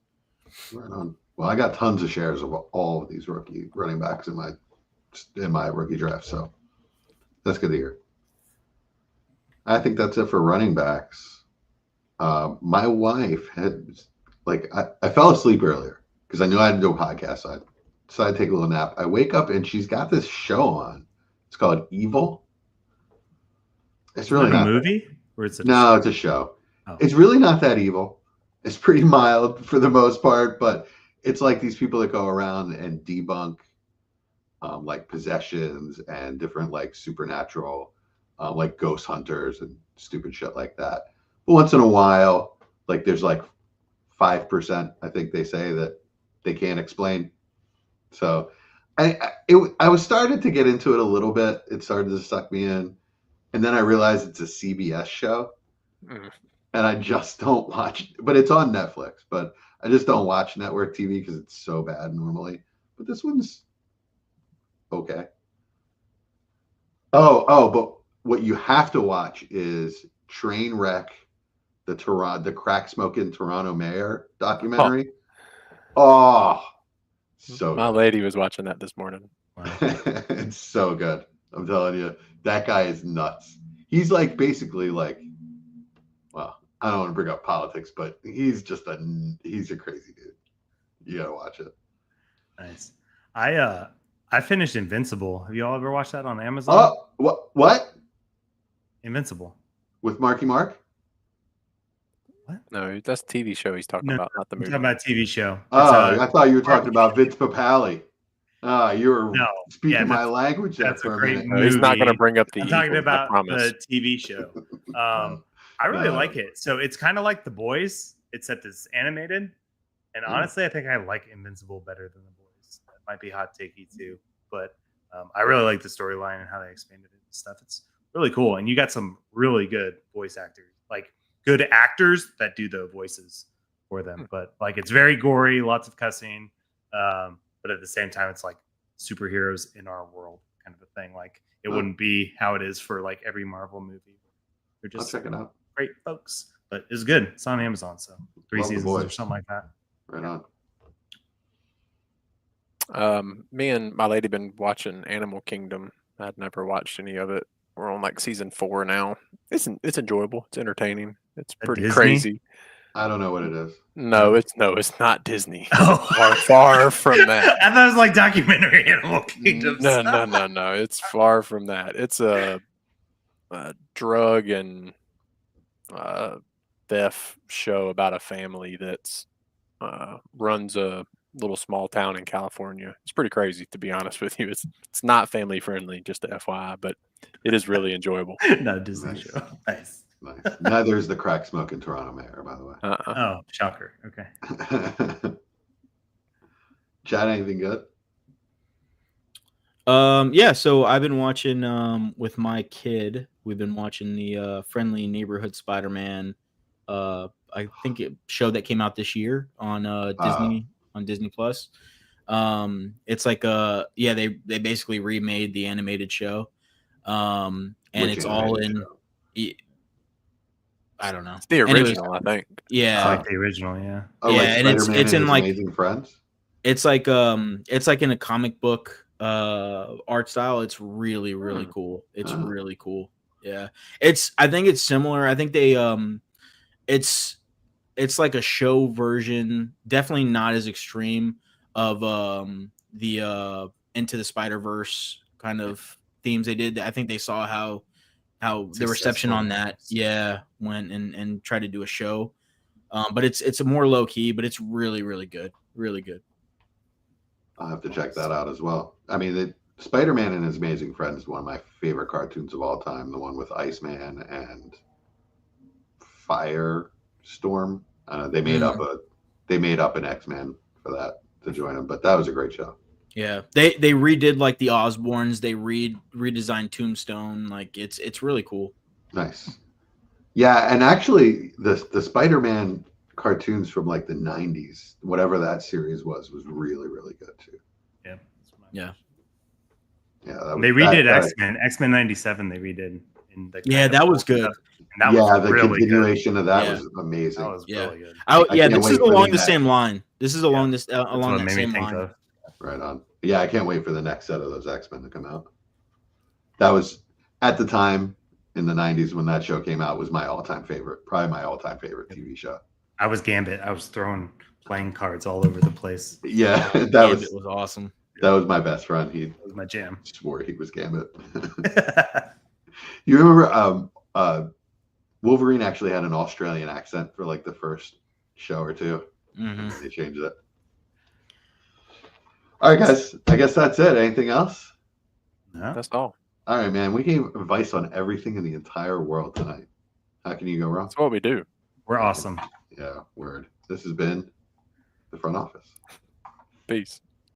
Right on. Well, I got tons of shares of all of these rookie running backs in my rookie draft, so that's good to hear. I think that's it for running backs. My wife had I fell asleep earlier because I knew I had to do a podcast. So I decided to take a little nap. I wake up and she's got this show on. It's called Evil. It's really not a movie, or is it? No, it's a show. Oh. It's really not that evil. It's pretty mild for the most part, but it's like these people that go around and debunk like possessions and different like supernatural, like ghost hunters and stupid shit like that. But once in a while, like there's like 5%, I think they say, that they can't explain. So I was started to get into it a little bit. It started to suck me in. And then I realized it's a CBS show. And I just don't watch, but it's on Netflix, but I just don't watch network TV because it's so bad normally. But this one's okay. But what you have to watch is Trainwreck, the crack smoking Toronto mayor documentary. So my lady was watching that this morning. Wow. It's so good. I'm telling you, that guy is nuts. He's like basically like, well, I don't want to bring up politics, but he's a crazy dude. You gotta watch it. Nice. I finished Invincible. Have you all ever watched that on Amazon? Oh, what? Invincible. With Marky Mark? What? No, that's a TV show he's talking about, not the I'm movie. talking about a TV show. I thought you were talking about Vince Papale. You were speaking my language. That's for a a great minute. movie. He's not going to bring up the I'm talking evil, I about promise. the TV show. I really like it. So it's kind of like The Boys, except it's animated. And honestly, I think I like Invincible better than The Boys. That might be hot takey too, but I really like the storyline and how they expanded it and stuff. It's really cool, and you got some really good voice actors, like good actors that do the voices for them. But like, it's very gory, lots of cussing, but at the same time, it's like superheroes in our world kind of a thing. Like it wouldn't be how it is for like every Marvel movie. They're just I'll check it out. Great folks, but it's good. It's on Amazon, so 3 Love The seasons Boys. or something like that. Right on. Me and my lady been watching Animal Kingdom. I'd never watched any of it. We're on like season 4 now. It's enjoyable. It's entertaining. It's pretty Disney? crazy. I don't know what it is. No, it's not Disney. Oh. Far from that. I thought it was like documentary Animal Kingdom. No. It's far from that. It's a drug and theft show about a family that's runs a little small town in California. It's pretty crazy, to be honest with you. It's not family friendly, just the FYI, but it is really enjoyable. No, Disney Nice. show. Nice. Nice. Neither is the crack smoking Toronto mayor, by the way. Oh, shocker. Okay. Chad, anything good? Yeah, so I've been watching with my kid. We've been watching the Friendly Neighborhood Spider-Man. I think it show that came out this year on Disney Plus. It's like they basically remade the animated show. And Which it's all animated in I don't know. It's the Anyways, original, I think. I yeah. like the original, yeah. Oh, Yeah, like and Spider-Man it's and in His like Amazing Friends? it's like in a comic book art style. It's really cool. It's really cool. Yeah. I think it's similar. I think they it's like a show version, definitely not as extreme of the Into the Spider-Verse kind of themes they did. I think they saw how the reception on that went and tried to do a show. But it's a more low key, but it's really good. Really good. I'll have to check that out as well. I mean, Spider-Man and His Amazing Friends is one of my favorite cartoons of all time. The one with Iceman and Firestorm. They made up an X-Men for that to join them, but that was a great show. Yeah, they redid like the Osborns. They redesigned Tombstone. Like it's really cool. Nice. Yeah, and actually, the Spider-Man cartoons from like the '90s, whatever that series was really good too. Yeah. Yeah. Yeah, They redid X-Men 97. They redid in the that was good. And that was the really continuation good. Of that was amazing. That was really good. This is along the same line. This is along along that same line. Right on. Yeah, I can't wait for the next set of those X-Men to come out. That was at the time in the '90s when that show came out was my all-time favorite, probably my all-time favorite TV show. I was Gambit. I was throwing playing cards all over the place. Yeah, Gambit was awesome. That was my best friend. That was my jam. Swore he was Gambit. You remember Wolverine actually had an Australian accent for like the first show or two. Mm-hmm. They changed it. All right, guys. I guess that's it. Anything else? No. That's all. All right, man. We gave advice on everything in the entire world tonight. How can you go wrong? That's what we do. We're awesome. Yeah, word. This has been the front office. Peace.